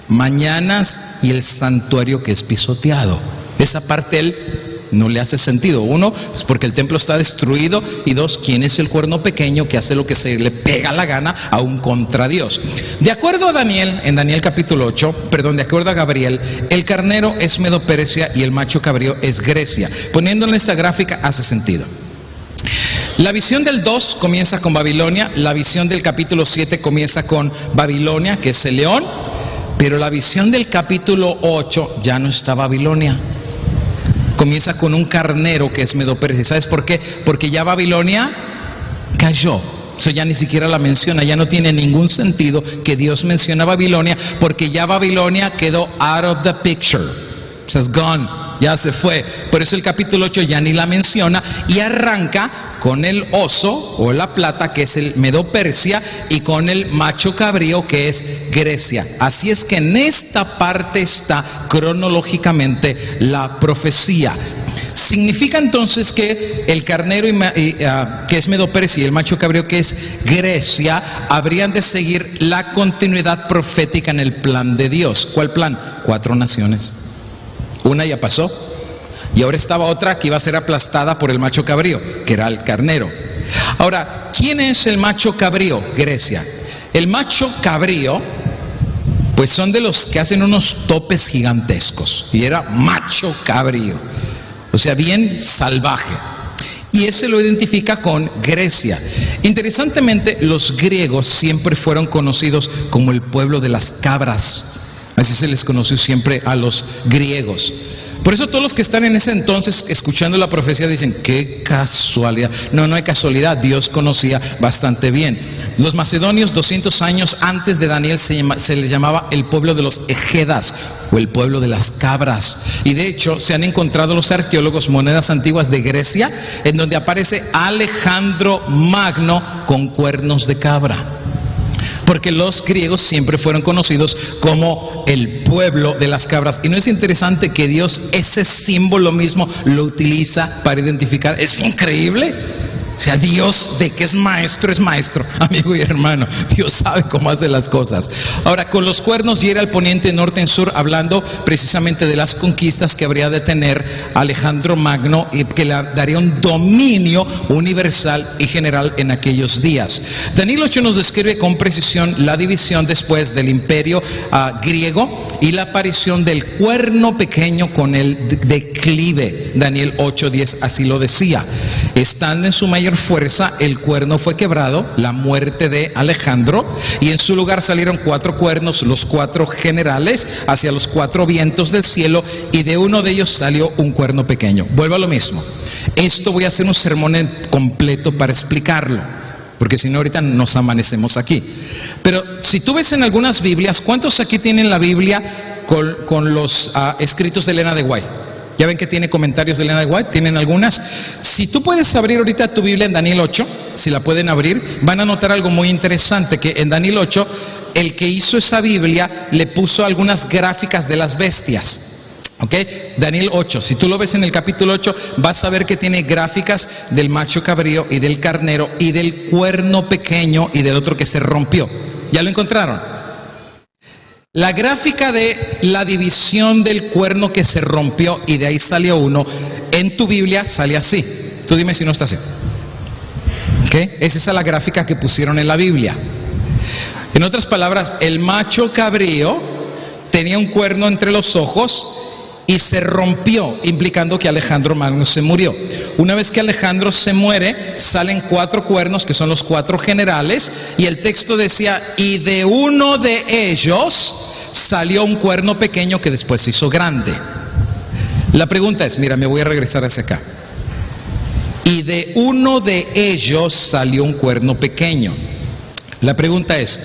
mañanas y el santuario que es pisoteado. Esa parte él no le hace sentido. Uno, pues porque el templo está destruido, y dos, ¿quién es el cuerno pequeño que hace lo que se le pega la gana aún contra Dios? De acuerdo a Daniel, en Daniel capítulo 8, de acuerdo a Gabriel, el carnero es Medo-Persia y el macho cabrío es Grecia. Poniéndolo en esta gráfica hace sentido. La visión del 2 comienza con Babilonia, la visión del capítulo 7 comienza con Babilonia, que es el león, pero la visión del capítulo 8 ya no está Babilonia. Comienza con un carnero que es Medo-Persia. ¿Sabes por qué? Porque ya Babilonia cayó. Eso ya ni siquiera la menciona. Ya no tiene ningún sentido que Dios mencione a Babilonia, porque ya Babilonia quedó out of the picture. O sea, es gone. Ya se fue. Por eso el capítulo 8 ya ni la menciona, y arranca con el oso o la plata, que es el Medo-Persia, y con el macho cabrío, que es Grecia. Así es que en esta parte está cronológicamente la profecía. Significa entonces que el carnero que es Medo-Persia y el macho cabrío, que es Grecia, habrían de seguir la continuidad profética en el plan de Dios. ¿Cuál plan? 4 naciones. Una ya pasó, y ahora estaba otra que iba a ser aplastada por el macho cabrío, que era el carnero. Ahora, ¿quién es el macho cabrío? Grecia. El macho cabrío, pues son de los que hacen unos topes gigantescos, y era macho cabrío, o sea, bien salvaje. Y ese lo identifica con Grecia. Interesantemente, los griegos siempre fueron conocidos como el pueblo de las cabras. Así se les conoció siempre a los griegos. Por eso todos los que están en ese entonces escuchando la profecía dicen, qué casualidad. No, no hay casualidad, Dios conocía bastante bien. Los macedonios 200 años antes de Daniel se les llamaba el pueblo de los Egedas, o el pueblo de las cabras. Y de hecho se han encontrado los arqueólogos monedas antiguas de Grecia, en donde aparece Alejandro Magno con cuernos de cabra. Porque los griegos siempre fueron conocidos como el pueblo de las cabras. Y no es interesante que Dios ese símbolo mismo lo utiliza para identificar. Es increíble. O sea, Dios de que es maestro, amigo y hermano. Dios sabe cómo hace las cosas. Ahora, con los cuernos hiere al poniente, norte, en sur, hablando precisamente de las conquistas que habría de tener Alejandro Magno y que le daría un dominio universal y general en aquellos días. Daniel 8 nos describe con precisión la división después del imperio griego y la aparición del cuerno pequeño con el declive. Daniel 8:10 así lo decía. Estando en su mayor fuerza, el cuerno fue quebrado, la muerte de Alejandro, y en su lugar salieron 4 cuernos, los 4 generales, hacia los 4 vientos del cielo, y de uno de ellos salió un cuerno pequeño. Vuelvo a lo mismo. Esto voy a hacer un sermón completo para explicarlo, porque si no ahorita nos amanecemos aquí. Pero si tú ves en algunas Biblias, ¿cuántos aquí tienen la Biblia con los escritos de Elena de White? Ya ven que tiene comentarios de Elena de White, tienen algunas. Si tú puedes abrir ahorita tu Biblia en Daniel 8, si la pueden abrir, van a notar algo muy interesante, que en Daniel 8, el que hizo esa Biblia le puso algunas gráficas de las bestias. ¿Ok? Daniel 8, si tú lo ves en el capítulo 8, vas a ver que tiene gráficas del macho cabrío y del carnero y del cuerno pequeño y del otro que se rompió. ¿Ya lo encontraron? La gráfica de la división del cuerno que se rompió y de ahí salió uno, en tu Biblia sale así. Tú dime si no está así. ¿Okay? Es esa la gráfica que pusieron en la Biblia. En otras palabras, el macho cabrío tenía un cuerno entre los ojos y se rompió, implicando que Alejandro Magno se murió. Una vez que Alejandro se muere, salen 4 cuernos, que son los 4 generales, y el texto decía, y de uno de ellos salió un cuerno pequeño que después se hizo grande. La pregunta es, mira, me voy a regresar hacia acá. Y de uno de ellos salió un cuerno pequeño. La pregunta es,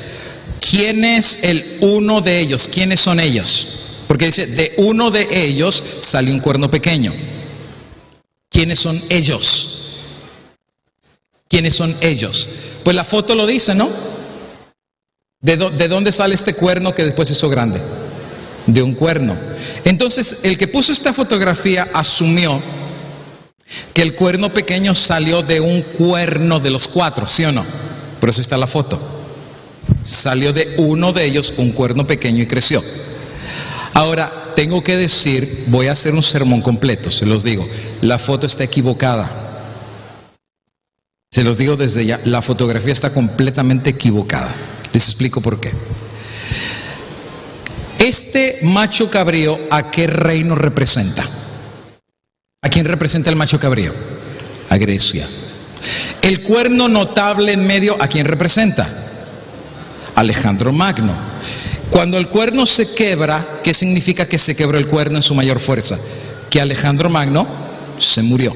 ¿quién es el uno de ellos? ¿Quiénes son ellos? Porque dice, de uno de ellos salió un cuerno pequeño. ¿Quiénes son ellos? ¿Quiénes son ellos? Pues la foto lo dice, ¿no? ¿De dónde sale este cuerno que después se hizo grande? De un cuerno. Entonces, el que puso esta fotografía asumió que el cuerno pequeño salió de un cuerno de los 4, ¿sí o no? Por eso está la foto. Salió de uno de ellos un cuerno pequeño y creció. Ahora, tengo que decir, voy a hacer un sermón completo, se los digo, la foto está equivocada. Se los digo desde ya, la fotografía está completamente equivocada. Les explico por qué. Este macho cabrío, ¿a qué reino representa? ¿A quién representa el macho cabrío? A Grecia. El cuerno notable en medio, ¿a quién representa? Alejandro Magno. Cuando el cuerno se quebra, ¿qué significa que se quebró el cuerno en su mayor fuerza? Que Alejandro Magno se murió.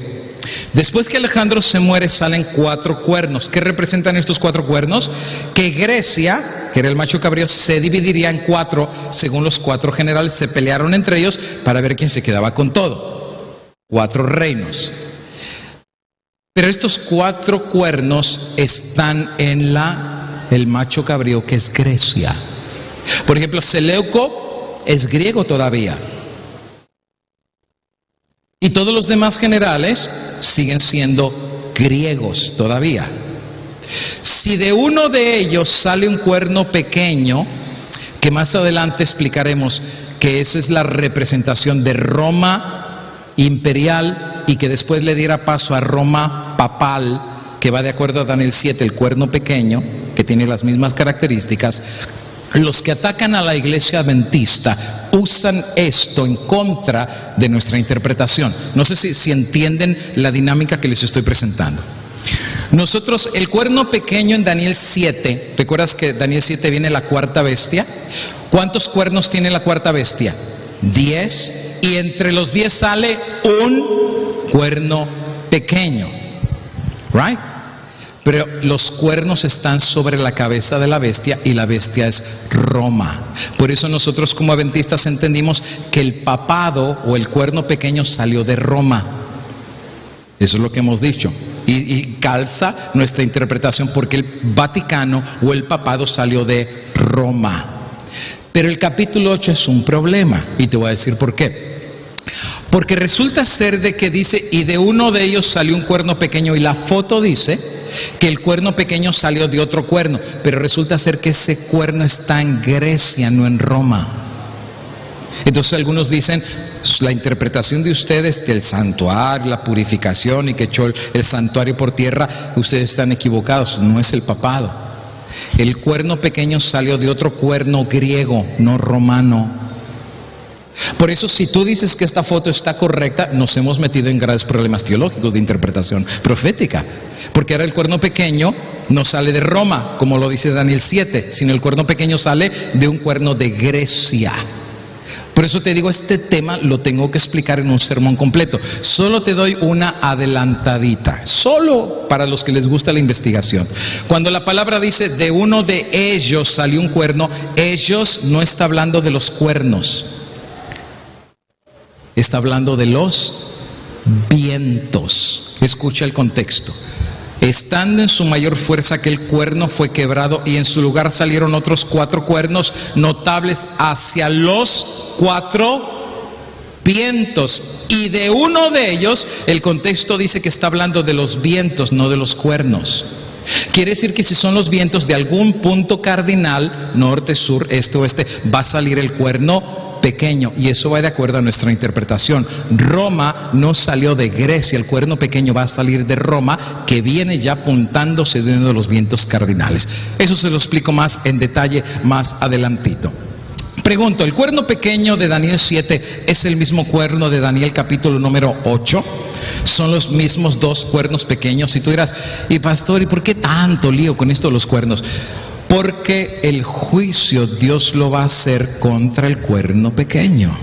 Después que Alejandro se muere, salen 4 cuernos. ¿Qué representan estos 4 cuernos? Que Grecia, que era el macho cabrío, se dividiría en 4, según los 4 generales se pelearon entre ellos para ver quién se quedaba con todo. 4 reinos. Pero estos 4 cuernos están en el macho cabrío, que es Grecia. Por ejemplo, Seleuco es griego todavía. Y todos los demás generales siguen siendo griegos todavía. Si de uno de ellos sale un cuerno pequeño, que más adelante explicaremos que esa es la representación de Roma imperial y que después le diera paso a Roma papal, que va de acuerdo a Daniel 7, el cuerno pequeño, que tiene las mismas características. Los que atacan a la iglesia adventista usan esto en contra de nuestra interpretación. No sé si entienden la dinámica que les estoy presentando. Nosotros, el cuerno pequeño en Daniel 7, ¿recuerdas que Daniel 7 viene la 4ª bestia? ¿Cuántos cuernos tiene la 4ª bestia? 10, y entre los 10 sale un cuerno pequeño. ¿Right? Pero los cuernos están sobre la cabeza de la bestia y la bestia es Roma. Por eso nosotros como adventistas entendimos que el papado o el cuerno pequeño salió de Roma. Eso es lo que hemos dicho. Y calza nuestra interpretación porque el Vaticano o el papado salió de Roma. Pero el capítulo 8 es un problema y te voy a decir por qué. Porque resulta ser de que dice, y de uno de ellos salió un cuerno pequeño, y la foto dice que el cuerno pequeño salió de otro cuerno, pero resulta ser que ese cuerno está en Grecia, no en Roma. Entonces algunos dicen, la interpretación de ustedes del santuario, la purificación y que echó el santuario por tierra, ustedes están equivocados, no es el papado. El cuerno pequeño salió de otro cuerno griego, no romano. Por eso, si tú dices que esta foto está correcta, nos hemos metido en graves problemas teológicos de interpretación profética. Porque ahora el cuerno pequeño no sale de Roma, como lo dice Daniel 7, sino el cuerno pequeño sale de un cuerno de Grecia. Por eso te digo, este tema lo tengo que explicar en un sermón completo. Solo te doy una adelantadita, solo para los que les gusta la investigación. Cuando la palabra dice, de uno de ellos salió un cuerno, ellos no está hablando de los cuernos. Está hablando de los vientos. Escucha el contexto. Estando en su mayor fuerza, aquel cuerno fue quebrado y en su lugar salieron otros 4 cuernos notables hacia los 4 vientos. Y de uno de ellos, el contexto dice que está hablando de los vientos, no de los cuernos. Quiere decir que si son los vientos de algún punto cardinal, norte, sur, este, oeste, va a salir el cuerno pequeño, y eso va de acuerdo a nuestra interpretación. Roma no salió de Grecia, el cuerno pequeño va a salir de Roma, que viene ya apuntándose de uno de los vientos cardinales. Eso se lo explico más en detalle más adelantito. Pregunto, ¿el cuerno pequeño de Daniel 7 es el mismo cuerno de Daniel capítulo número 8? ¿Son los mismos 2 cuernos pequeños? Y tú dirás, y pastor, ¿y por qué tanto lío con esto de los cuernos? Porque el juicio Dios lo va a hacer contra el cuerno pequeño.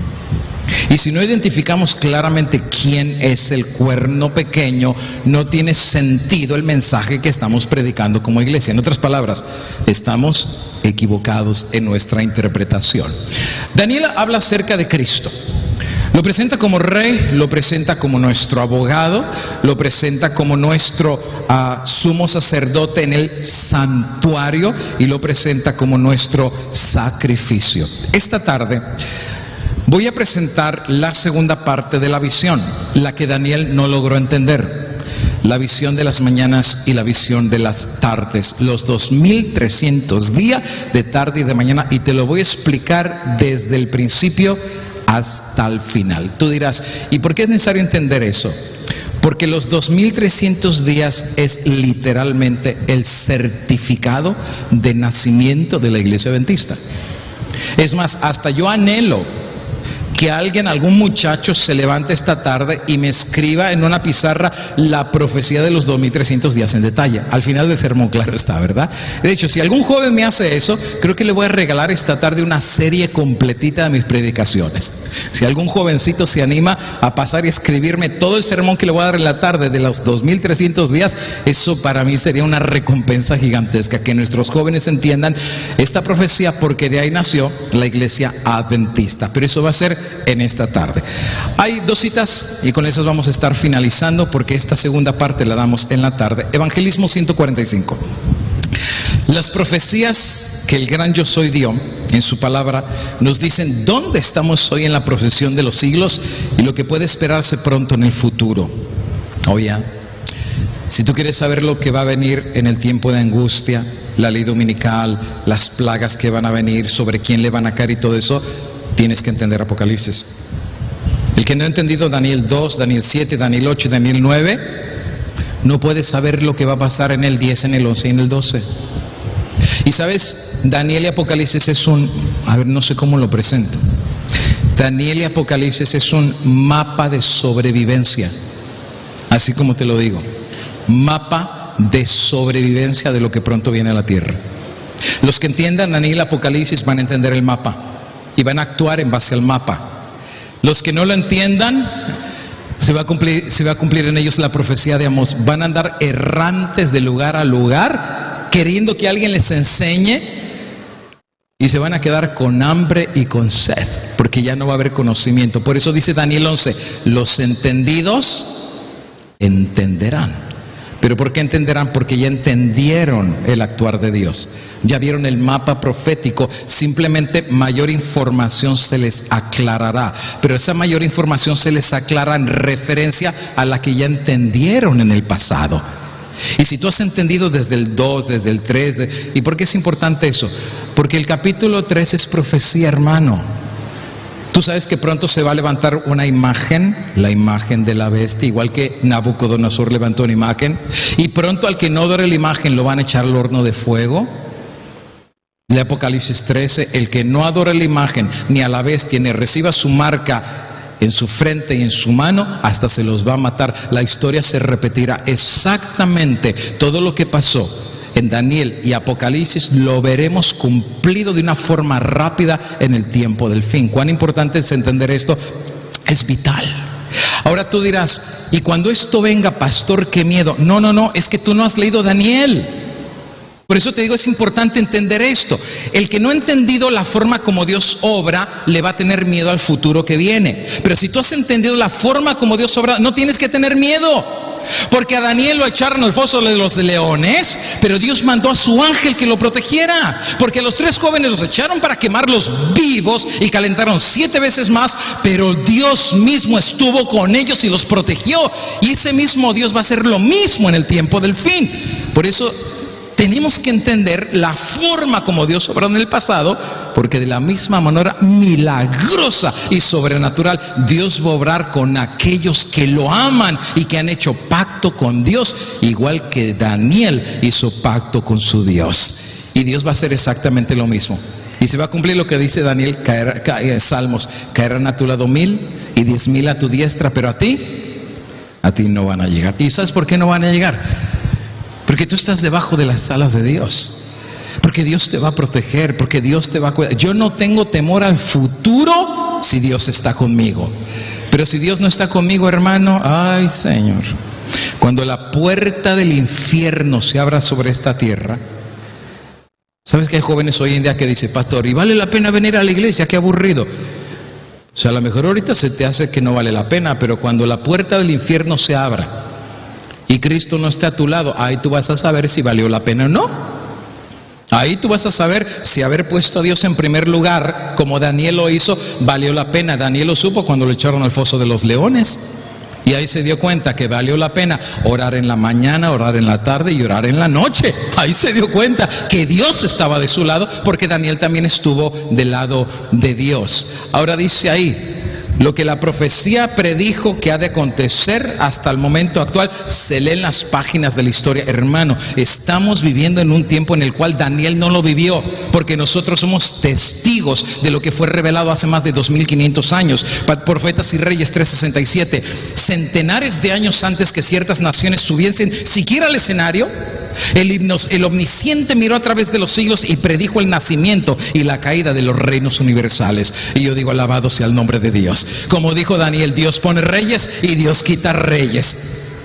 Y si no identificamos claramente quién es el cuerno pequeño, no tiene sentido el mensaje que estamos predicando como iglesia. En otras palabras, estamos equivocados en nuestra interpretación. Daniel habla acerca de Cristo. Lo presenta como rey, lo presenta como nuestro abogado, lo presenta como nuestro sumo sacerdote en el santuario y lo presenta como nuestro sacrificio. Esta tarde voy a presentar la segunda parte de la visión, la que Daniel no logró entender. La visión de las mañanas y la visión de las tardes, los 2300 días de tarde y de mañana, y te lo voy a explicar desde el principio hasta el final. Tú dirás, ¿y por qué es necesario entender eso? Porque los 2300 días es literalmente el certificado de nacimiento de la iglesia adventista. Es más, hasta yo anhelo que alguien, algún muchacho se levante esta tarde y me escriba en una pizarra la profecía de los 2300 días en detalle. Al final del sermón, claro está, ¿verdad? De hecho, si algún joven me hace eso, creo que le voy a regalar esta tarde una serie completita de mis predicaciones. Si algún jovencito se anima a pasar y escribirme todo el sermón que le voy a dar en la tarde de los 2300 días, eso para mí sería una recompensa gigantesca, que nuestros jóvenes entiendan esta profecía, porque de ahí nació la iglesia adventista. Pero eso va a ser en esta tarde. Hay 2 citas y con esas vamos a estar finalizando, porque esta segunda parte la damos en la tarde. Evangelismo 145. Las profecías que el gran yo soy dio en su palabra nos dicen dónde estamos hoy en la procesión de los siglos y lo que puede esperarse pronto en el futuro. Oye, si tú quieres saber lo que va a venir en el tiempo de angustia, la ley dominical, las plagas que van a venir, sobre quién le van a caer y todo eso, tienes que entender Apocalipsis. El que no ha entendido Daniel 2, Daniel 7, Daniel 8 y Daniel 9, no puede saber lo que va a pasar en el 10, en el 11 y en el 12. Y sabes, Daniel y Apocalipsis es no sé cómo lo presento. Daniel y Apocalipsis es un mapa de sobrevivencia. Así como te lo digo. Mapa de sobrevivencia de lo que pronto viene a la tierra. Los que entiendan Daniel y Apocalipsis van a entender el mapa y van a actuar en base al mapa. Los que no lo entiendan, se va a cumplir en ellos la profecía de Amós. Van a andar errantes de lugar a lugar, queriendo que alguien les enseñe, y se van a quedar con hambre y con sed, porque ya no va a haber conocimiento. Por eso dice Daniel 11, los entendidos entenderán. ¿Pero por qué entenderán? Porque ya entendieron el actuar de Dios. Ya vieron el mapa profético, simplemente mayor información se les aclarará, pero esa mayor información se les aclara en referencia a la que ya entendieron en el pasado. Y si tú has entendido desde el 2, desde el 3, ¿y por qué es importante eso? Porque el capítulo 3 es profecía, hermano. Tú sabes que pronto se va a levantar una imagen, la imagen de la bestia, igual que Nabucodonosor levantó una imagen, y pronto al que no adore la imagen lo van a echar al horno de fuego. De Apocalipsis 13, el que no adore la imagen ni a la bestia ni reciba su marca en su frente y en su mano, hasta se los va a matar. La historia se repetirá exactamente. Todo lo que pasó en Daniel y Apocalipsis lo veremos cumplido de una forma rápida en el tiempo del fin. ¿Cuán importante es entender esto? Es vital. Ahora tú dirás, y cuando esto venga, pastor, qué miedo. No, es que tú no has leído Daniel. Por eso te digo, es importante entender esto. El que no ha entendido la forma como Dios obra, le va a tener miedo al futuro que viene. Pero si tú has entendido la forma como Dios obra, no tienes que tener miedo. Porque a Daniel lo echaron al foso de los leones, pero Dios mandó a su ángel que lo protegiera. Porque a los 3 jóvenes los echaron para quemarlos vivos y calentaron 7 veces más, pero Dios mismo estuvo con ellos y los protegió. Y ese mismo Dios va a hacer lo mismo en el tiempo del fin. Por eso tenemos que entender la forma como Dios obró en el pasado, porque de la misma manera milagrosa y sobrenatural Dios va a obrar con aquellos que lo aman y que han hecho pacto con Dios, igual que Daniel hizo pacto con su Dios. Y Dios va a hacer exactamente lo mismo. Y se va a cumplir lo que dice Daniel, Salmos: caerán a tu lado 1000 y 10,000 a tu diestra, pero a ti no van a llegar. ¿Y sabes por qué no van a llegar? Porque tú estás debajo de las alas de Dios. Porque Dios te va a proteger, porque Dios te va a cuidar. Yo no tengo temor al futuro si Dios está conmigo. Pero si Dios no está conmigo, hermano, ay Señor, cuando la puerta del infierno se abra sobre esta tierra. ¿Sabes que hay jóvenes hoy en día que dicen, pastor, ¿y vale la pena venir a la iglesia? Qué aburrido. O sea, a lo mejor ahorita se te hace que no vale la pena, pero cuando la puerta del infierno se abra y Cristo no esté a tu lado, ahí tú vas a saber si valió la pena o no. Ahí tú vas a saber si haber puesto a Dios en primer lugar, como Daniel lo hizo, valió la pena. Daniel lo supo cuando lo echaron al foso de los leones. Y ahí se dio cuenta que valió la pena orar en la mañana, orar en la tarde y orar en la noche. Ahí se dio cuenta que Dios estaba de su lado, porque Daniel también estuvo del lado de Dios. Ahora dice ahí, lo que la profecía predijo que ha de acontecer hasta el momento actual se lee en las páginas de la historia. Hermano, estamos viviendo en un tiempo en el cual Daniel no lo vivió, porque nosotros somos testigos de lo que fue revelado hace más de 2500 años. Profetas y Reyes 3:67. Centenares de años antes que ciertas naciones subiesen siquiera al escenario, el omnisciente miró a través de los siglos y predijo el nacimiento y la caída de los reinos universales. Y yo digo, alabado sea el nombre de Dios. Como dijo Daniel, Dios pone reyes y Dios quita reyes.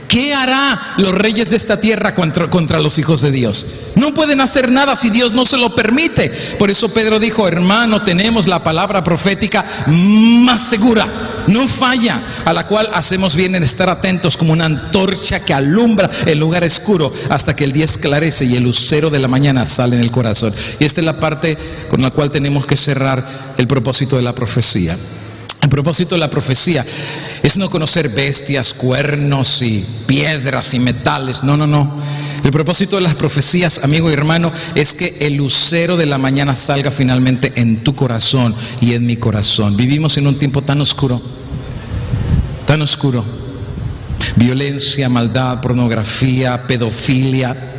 ¿Qué hará los reyes de esta tierra contra los hijos de Dios? No pueden hacer nada si Dios no se lo permite. Por eso Pedro dijo, hermano, tenemos la palabra profética más segura, no falla, a la cual hacemos bien en estar atentos como una antorcha que alumbra el lugar oscuro hasta que el día esclarece y el lucero de la mañana sale en el corazón. Y esta es la parte con la cual tenemos que cerrar el propósito de la profecía. El propósito de la profecía es no conocer bestias, cuernos y piedras y metales. No. El propósito de las profecías, amigo y hermano, es que el lucero de la mañana salga finalmente en tu corazón y en mi corazón. Vivimos en un tiempo tan oscuro. Violencia, maldad, pornografía, pedofilia.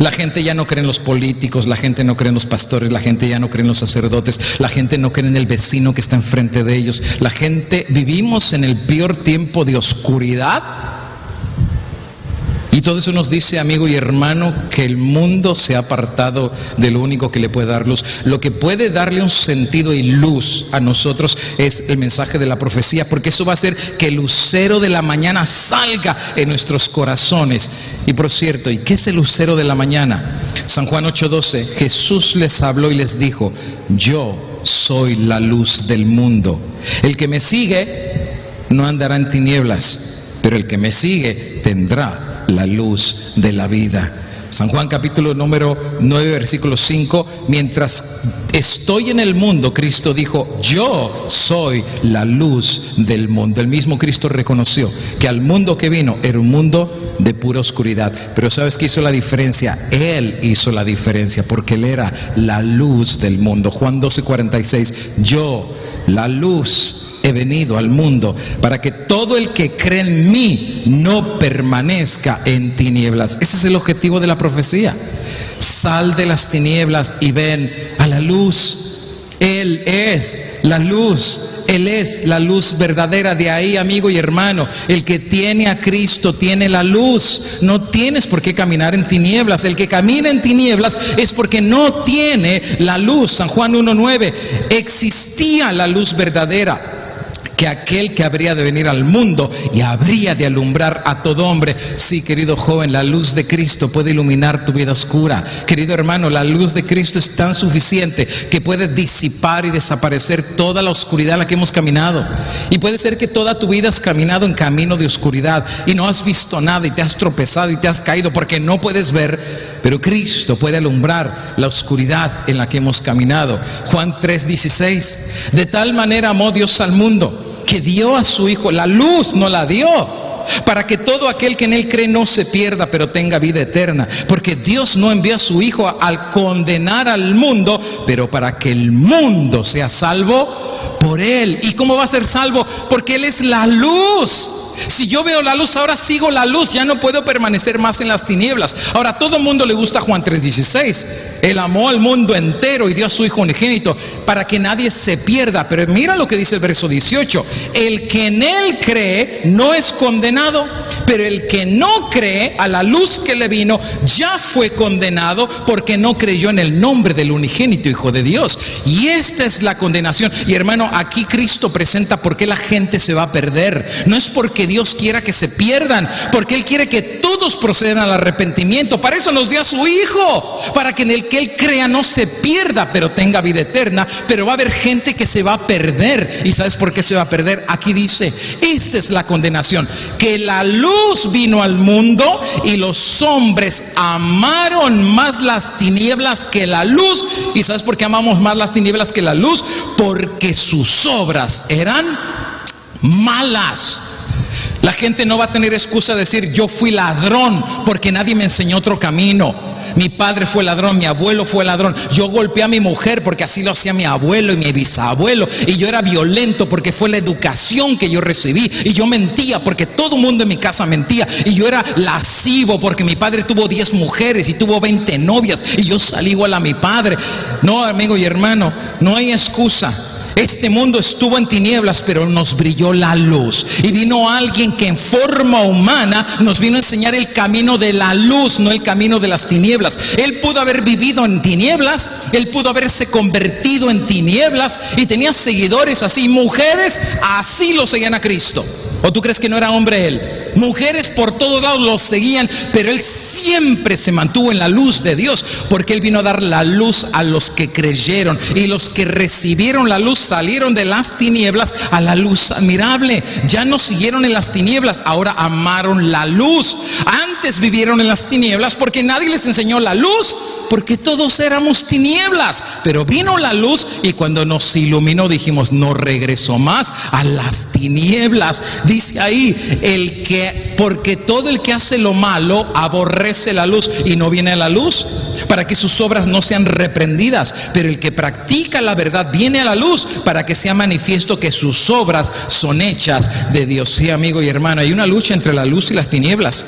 La gente ya no cree en los políticos, la gente no cree en los pastores, la gente ya no cree en los sacerdotes, la gente no cree en el vecino que está enfrente de ellos. La gente, vivimos en el peor tiempo de oscuridad. Y todo eso nos dice, amigo y hermano, que el mundo se ha apartado de lo único que le puede dar luz. Lo que puede darle un sentido y luz a nosotros es el mensaje de la profecía, porque eso va a hacer que el lucero de la mañana salga en nuestros corazones. Y por cierto, ¿y qué es el lucero de la mañana? San Juan 8:12, Jesús les habló y les dijo, yo soy la luz del mundo. El que me sigue no andará en tinieblas, pero el que me sigue tendrá la luz de la vida. San Juan capítulo número 9, versículo 5, mientras estoy en el mundo, Cristo dijo, yo soy la luz del mundo. El mismo Cristo reconoció que al mundo que vino era un mundo de pura oscuridad. Pero ¿sabes qué hizo la diferencia? Él hizo la diferencia, porque Él era la luz del mundo. Juan 12:46, yo, la luz, he venido al mundo para que todo el que cree en mí no permanezca en tinieblas. Ese es el objetivo de la profecía. Sal de las tinieblas y ven a la luz. Él es la luz, Él es la luz verdadera. De ahí, amigo y hermano, el que tiene a Cristo tiene la luz. No tienes por qué caminar en tinieblas. El que camina en tinieblas es porque no tiene la luz. San Juan 1:9, existía la luz verdadera, que aquel que habría de venir al mundo y habría de alumbrar a todo hombre. Sí, querido joven, la luz de Cristo puede iluminar tu vida oscura. Querido hermano, la luz de Cristo es tan suficiente que puede disipar y desaparecer toda la oscuridad en la que hemos caminado. Y puede ser que toda tu vida has caminado en camino de oscuridad y no has visto nada y te has tropezado y te has caído porque no puedes ver, pero Cristo puede alumbrar la oscuridad en la que hemos caminado. Juan 3:16, de tal manera amó Dios al mundo que dio a su Hijo, la luz no la dio, para que todo aquel que en Él cree no se pierda, pero tenga vida eterna. Porque Dios no envió a su Hijo al condenar al mundo, pero para que el mundo sea salvo por Él. ¿Y cómo va a ser salvo? Porque Él es la luz. Si yo veo la luz, ahora sigo la luz, ya no puedo permanecer más en las tinieblas. Ahora a todo el mundo le gusta Juan 3:16. Él amó al mundo entero y dio a su Hijo unigénito para que nadie se pierda. Pero mira lo que dice el verso 18. El que en Él cree no es condenado, pero el que no cree a la luz que le vino ya fue condenado porque no creyó en el nombre del unigénito Hijo de Dios. Y esta es la condenación. Y hermano, aquí Cristo presenta por qué la gente se va a perder. No es porque Dios quiera que se pierdan, porque Él quiere que todos procedan al arrepentimiento. Para eso nos dio a su Hijo, para que en el que Él crea no se pierda, pero tenga vida eterna. Pero va a haber gente que se va a perder. ¿Y sabes por qué se va a perder? Aquí dice, esta es la condenación, que la luz vino al mundo y los hombres amaron más las tinieblas que la luz. ¿Y sabes por qué amamos más las tinieblas que la luz? Porque sus obras eran malas. La gente no va a tener excusa de decir, yo fui ladrón porque nadie me enseñó otro camino. Mi padre fue ladrón, mi abuelo fue ladrón. Yo golpeé a mi mujer porque así lo hacía mi abuelo y mi bisabuelo. Y yo era violento porque fue la educación que yo recibí. Y yo mentía porque todo el mundo en mi casa mentía. Y yo era lascivo porque mi padre tuvo 10 mujeres y tuvo 20 novias. Y yo salí igual a mi padre. No, amigo y hermano, no hay excusa. Este mundo estuvo en tinieblas, pero nos brilló la luz. Y vino alguien que en forma humana nos vino a enseñar el camino de la luz, no el camino de las tinieblas. Él pudo haber vivido en tinieblas, Él pudo haberse convertido en tinieblas y tenía seguidores así, mujeres así lo seguían a Cristo. ¿O tú crees que no era hombre Él? Mujeres por todos lados lo seguían, pero Él siempre se mantuvo en la luz de Dios, porque Él vino a dar la luz a los que creyeron, y los que recibieron la luz salieron de las tinieblas a la luz admirable. Ya no siguieron en las tinieblas, ahora amaron la luz. Antes vivieron en las tinieblas porque nadie les enseñó la luz, porque todos éramos tinieblas. Pero vino la luz y cuando nos iluminó dijimos, no regreso más a las tinieblas. Dice ahí, porque todo el que hace lo malo aborrece la luz y no viene a la luz para que sus obras no sean reprendidas. Pero el que practica la verdad viene a la luz para que sea manifiesto que sus obras son hechas de Dios. Sí, amigo y hermano, hay una lucha entre la luz y las tinieblas.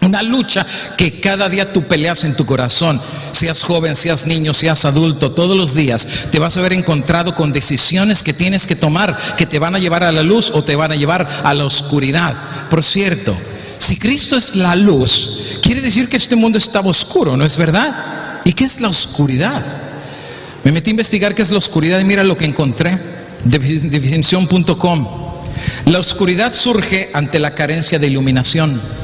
Una lucha que cada día tú peleas en tu corazón. Seas joven, seas niño, seas adulto, todos los días te vas a ver encontrado con decisiones que tienes que tomar, que te van a llevar a la luz o te van a llevar a la oscuridad. Por cierto, si Cristo es la luz, quiere decir que este mundo estaba oscuro, ¿no es verdad? ¿Y qué es la oscuridad? Me metí a investigar qué es la oscuridad y mira lo que encontré. Definición.com. La oscuridad surge ante la carencia de iluminación.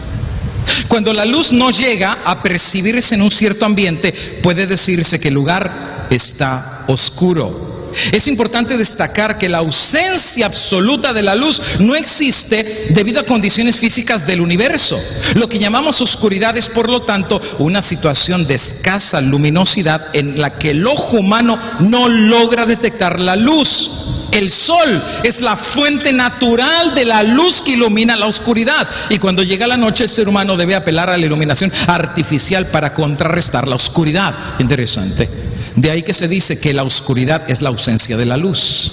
Cuando la luz no llega a percibirse en un cierto ambiente, puede decirse que el lugar está oscuro. Es importante destacar que la ausencia absoluta de la luz no existe debido a condiciones físicas del universo. Lo que llamamos oscuridad es, por lo tanto, una situación de escasa luminosidad en la que el ojo humano no logra detectar la luz. El sol es la fuente natural de la luz que ilumina la oscuridad, y cuando llega la noche el ser humano debe apelar a la iluminación artificial para contrarrestar la oscuridad. Interesante. De ahí que se dice que la oscuridad es la ausencia de la luz.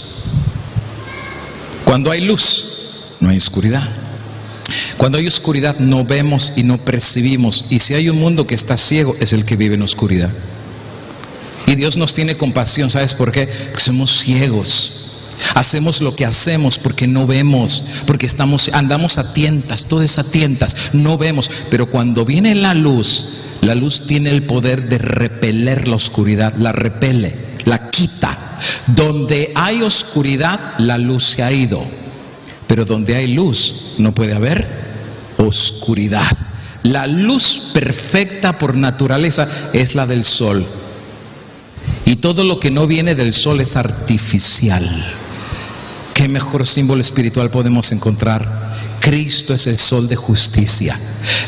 Cuando hay luz, no hay oscuridad. Cuando hay oscuridad no vemos y no percibimos, y si hay un mundo que está ciego es el que vive en oscuridad. Y Dios nos tiene compasión, ¿sabes por qué? Porque somos ciegos. Hacemos lo que hacemos porque no vemos, porque andamos a tientas, todo es a tientas, no vemos. Pero cuando viene la luz tiene el poder de repeler la oscuridad, la repele, la quita. Donde hay oscuridad, la luz se ha ido. Pero donde hay luz, no puede haber oscuridad. La luz perfecta por naturaleza es la del sol. Y todo lo que no viene del sol es artificial. ¿Qué mejor símbolo espiritual podemos encontrar? Cristo es el sol de justicia.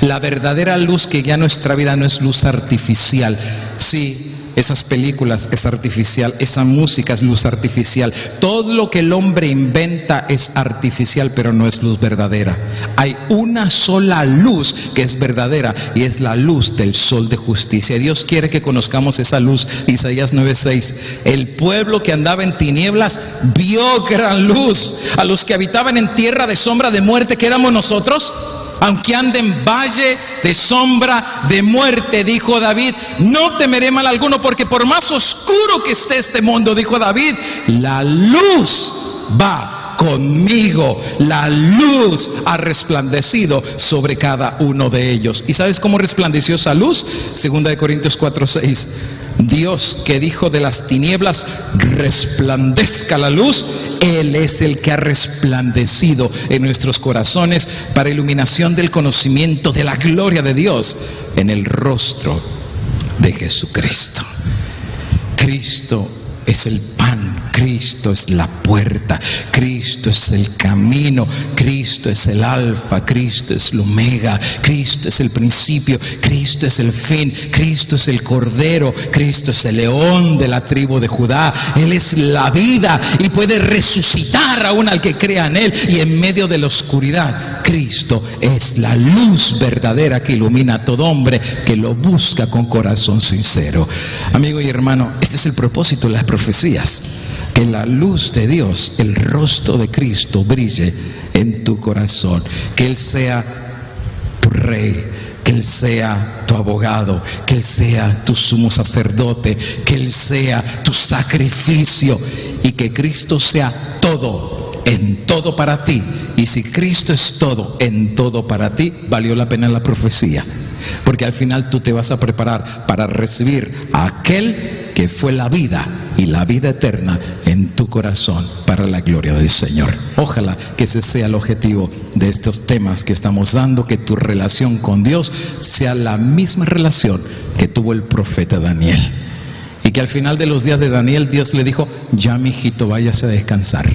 La verdadera luz que guía nuestra vida no es luz artificial. Sí, esas películas es artificial, esa música es luz artificial. Todo lo que el hombre inventa es artificial, pero no es luz verdadera. Hay una sola luz que es verdadera, y es la luz del sol de justicia. Dios quiere que conozcamos esa luz. Isaías 9:6. El pueblo que andaba en tinieblas vio gran luz. A los que habitaban en tierra de sombra de muerte, ¿qué éramos nosotros? Aunque ande en valle de sombra de muerte, dijo David, no temeré mal alguno, porque por más oscuro que esté este mundo, dijo David, la luz va conmigo. La luz ha resplandecido sobre cada uno de ellos. ¿Y sabes cómo resplandeció esa luz? 2 Corintios 4:6. Dios, que dijo de las tinieblas resplandezca la luz, Él es el que ha resplandecido en nuestros corazones para iluminación del conocimiento de la gloria de Dios en el rostro de Jesucristo. Cristo es el pan, Cristo es la puerta, Cristo es el camino, Cristo es el alfa, Cristo es el omega, Cristo es el principio, Cristo es el fin, Cristo es el cordero, Cristo es el león de la tribu de Judá. Él es la vida y puede resucitar aún al que crea en Él. Y en medio de la oscuridad, Cristo es la luz verdadera que ilumina a todo hombre que lo busca con corazón sincero. Amigo y hermano, este es el propósito de las profecías, que la luz de Dios, el rostro de Cristo, brille en tu corazón, que Él sea tu rey, que Él sea tu abogado, que Él sea tu sumo sacerdote, que Él sea tu sacrificio, y que Cristo sea todo, en todo para ti. Y si Cristo es todo, en todo para ti, valió la pena la profecía, porque al final tú te vas a preparar para recibir a aquel que fue la vida y la vida eterna en tu corazón para la gloria del Señor. Ojalá que ese sea el objetivo de estos temas que estamos dando, que tu relación con Dios sea la misma relación que tuvo el profeta Daniel, y que al final de los días de Daniel Dios le dijo, ya mi hijito, váyase a descansar,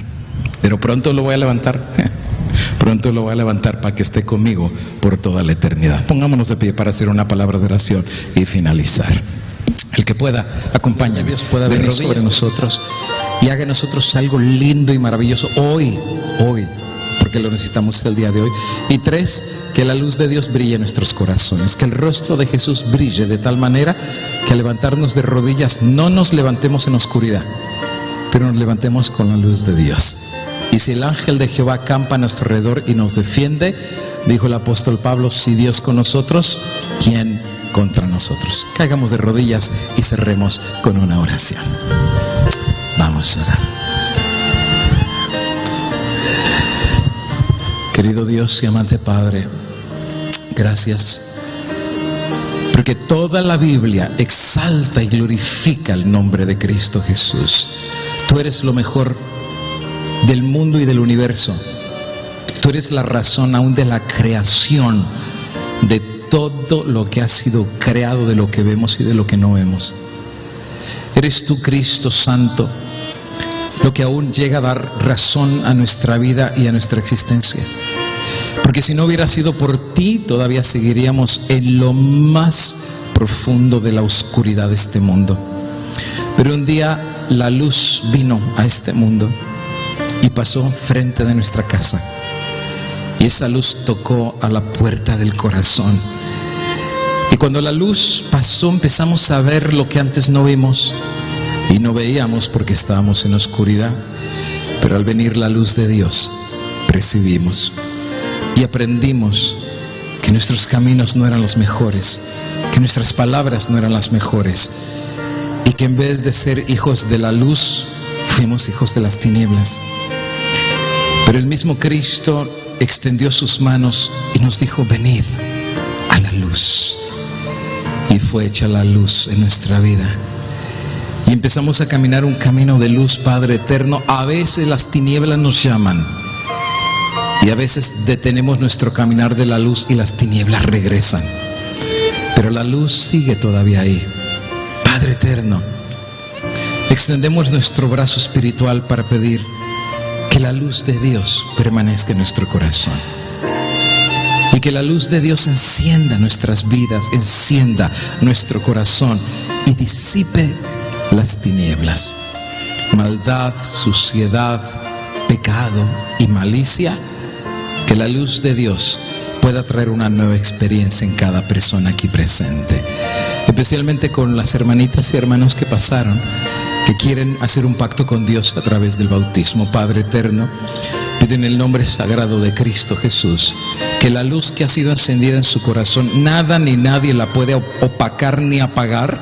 pero pronto lo voy a levantar. Pronto lo voy a levantar para que esté conmigo por toda la eternidad. Pongámonos de pie para hacer una palabra de oración y finalizar. El que pueda, acompáñame, Dios pueda venir sobre nosotros y haga en nosotros algo lindo y maravilloso hoy, porque lo necesitamos el día de hoy. Y 3, que la luz de Dios brille en nuestros corazones, que el rostro de Jesús brille de tal manera que al levantarnos de rodillas no nos levantemos en oscuridad, pero nos levantemos con la luz de Dios. Y si el ángel de Jehová acampa a nuestro alrededor y nos defiende, dijo el apóstol Pablo, si Dios con nosotros, ¿quién contra nosotros? Caigamos de rodillas y cerremos con una oración. Vamos a orar. Querido Dios y amante Padre, gracias, porque toda la Biblia exalta y glorifica el nombre de Cristo Jesús. Tú eres lo mejor del mundo y del universo. Tú eres la razón aún de la creación, de todo lo que ha sido creado, de lo que vemos y de lo que no vemos. Eres tú, Cristo Santo, lo que aún llega a dar razón a nuestra vida y a nuestra existencia. Porque si no hubiera sido por ti, todavía seguiríamos en lo más profundo de la oscuridad de este mundo. Pero un día la luz vino a este mundo y pasó frente de nuestra casa. Y esa luz tocó a la puerta del corazón. Y cuando la luz pasó, empezamos a ver lo que antes no vimos. Y no veíamos porque estábamos en oscuridad. Pero al venir la luz de Dios, percibimos y aprendimos que nuestros caminos no eran los mejores, que nuestras palabras no eran las mejores, y que en vez de ser hijos de la luz, fuimos hijos de las tinieblas. Pero el mismo Cristo extendió sus manos y nos dijo: venid a la luz. Y fue hecha la luz en nuestra vida. Y empezamos a caminar un camino de luz, Padre eterno. A veces las tinieblas nos llaman, y a veces detenemos nuestro caminar de la luz y las tinieblas regresan. Pero la luz sigue todavía ahí. Padre eterno, extendemos nuestro brazo espiritual para pedir que la luz de Dios permanezca en nuestro corazón. Y que la luz de Dios encienda nuestras vidas, encienda nuestro corazón y disipe las tinieblas. Maldad, suciedad, pecado y malicia. Que la luz de Dios pueda traer una nueva experiencia en cada persona aquí presente. Especialmente con las hermanitas y hermanos que pasaron, que quieren hacer un pacto con Dios a través del bautismo. Padre eterno, pido en el nombre sagrado de Cristo Jesús que la luz que ha sido encendida en su corazón, nada ni nadie la puede opacar ni apagar,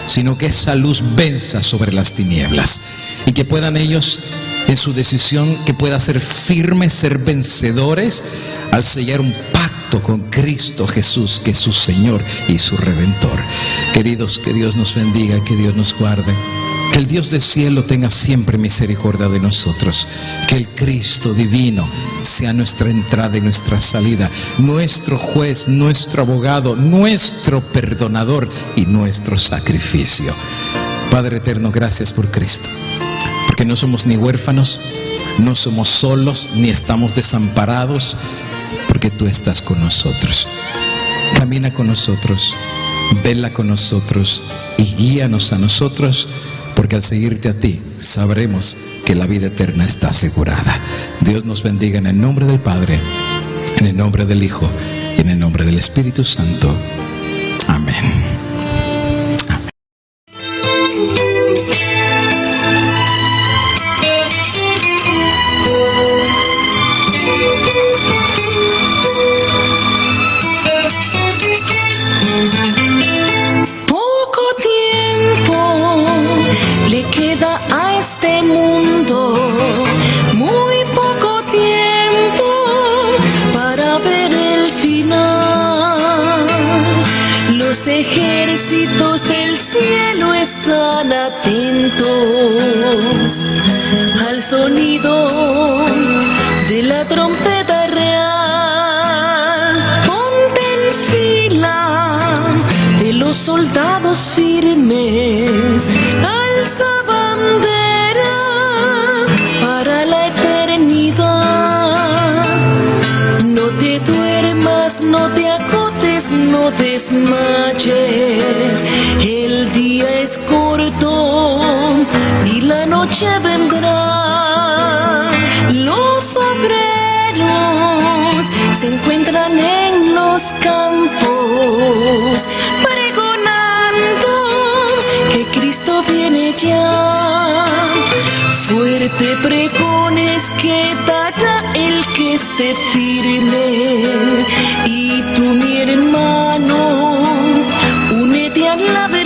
sino que esa luz venza sobre las tinieblas, y que puedan ellos, en su decisión, que pueda ser firmes, ser vencedores al sellar un pacto con Cristo Jesús, que es su Señor y su Redentor. Queridos, que Dios nos bendiga, que Dios nos guarde. Que el Dios del cielo tenga siempre misericordia de nosotros. Que el Cristo divino sea nuestra entrada y nuestra salida, nuestro juez, nuestro abogado, nuestro perdonador y nuestro sacrificio. Padre eterno, gracias por Cristo, porque no somos ni huérfanos, no somos solos, ni estamos desamparados, porque tú estás con nosotros. Camina con nosotros, vela con nosotros y guíanos a nosotros, porque al seguirte a ti sabremos que la vida eterna está asegurada. Dios nos bendiga en el nombre del Padre, en el nombre del Hijo y en el nombre del Espíritu Santo. Amén. Al sonido de la trompeta real, ponte en fila de los soldados firmes, alza bandera para la eternidad. No te duermas, no te acotes, no desmayes, el día es corto y la noche vendrá. Los obreros se encuentran en los campos, pregonando que Cristo viene ya. Fuerte pregones que dará el que se firme, y tú, mi hermano, únete a la verdad.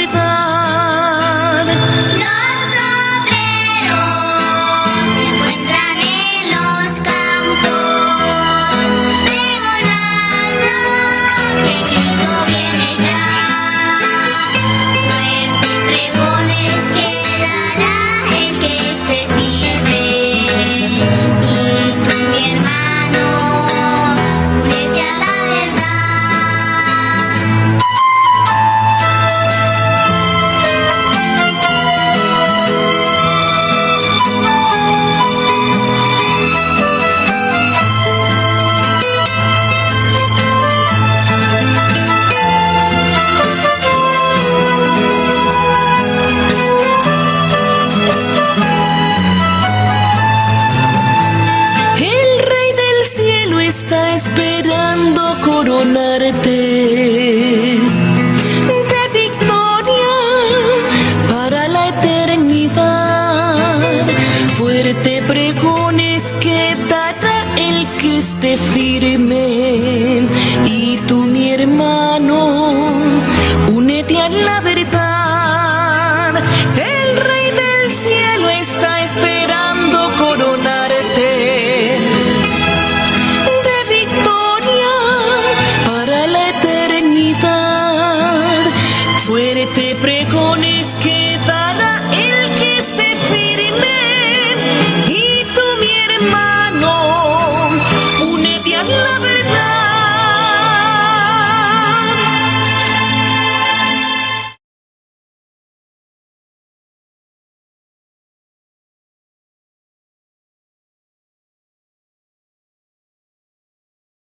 Yeah. amarte.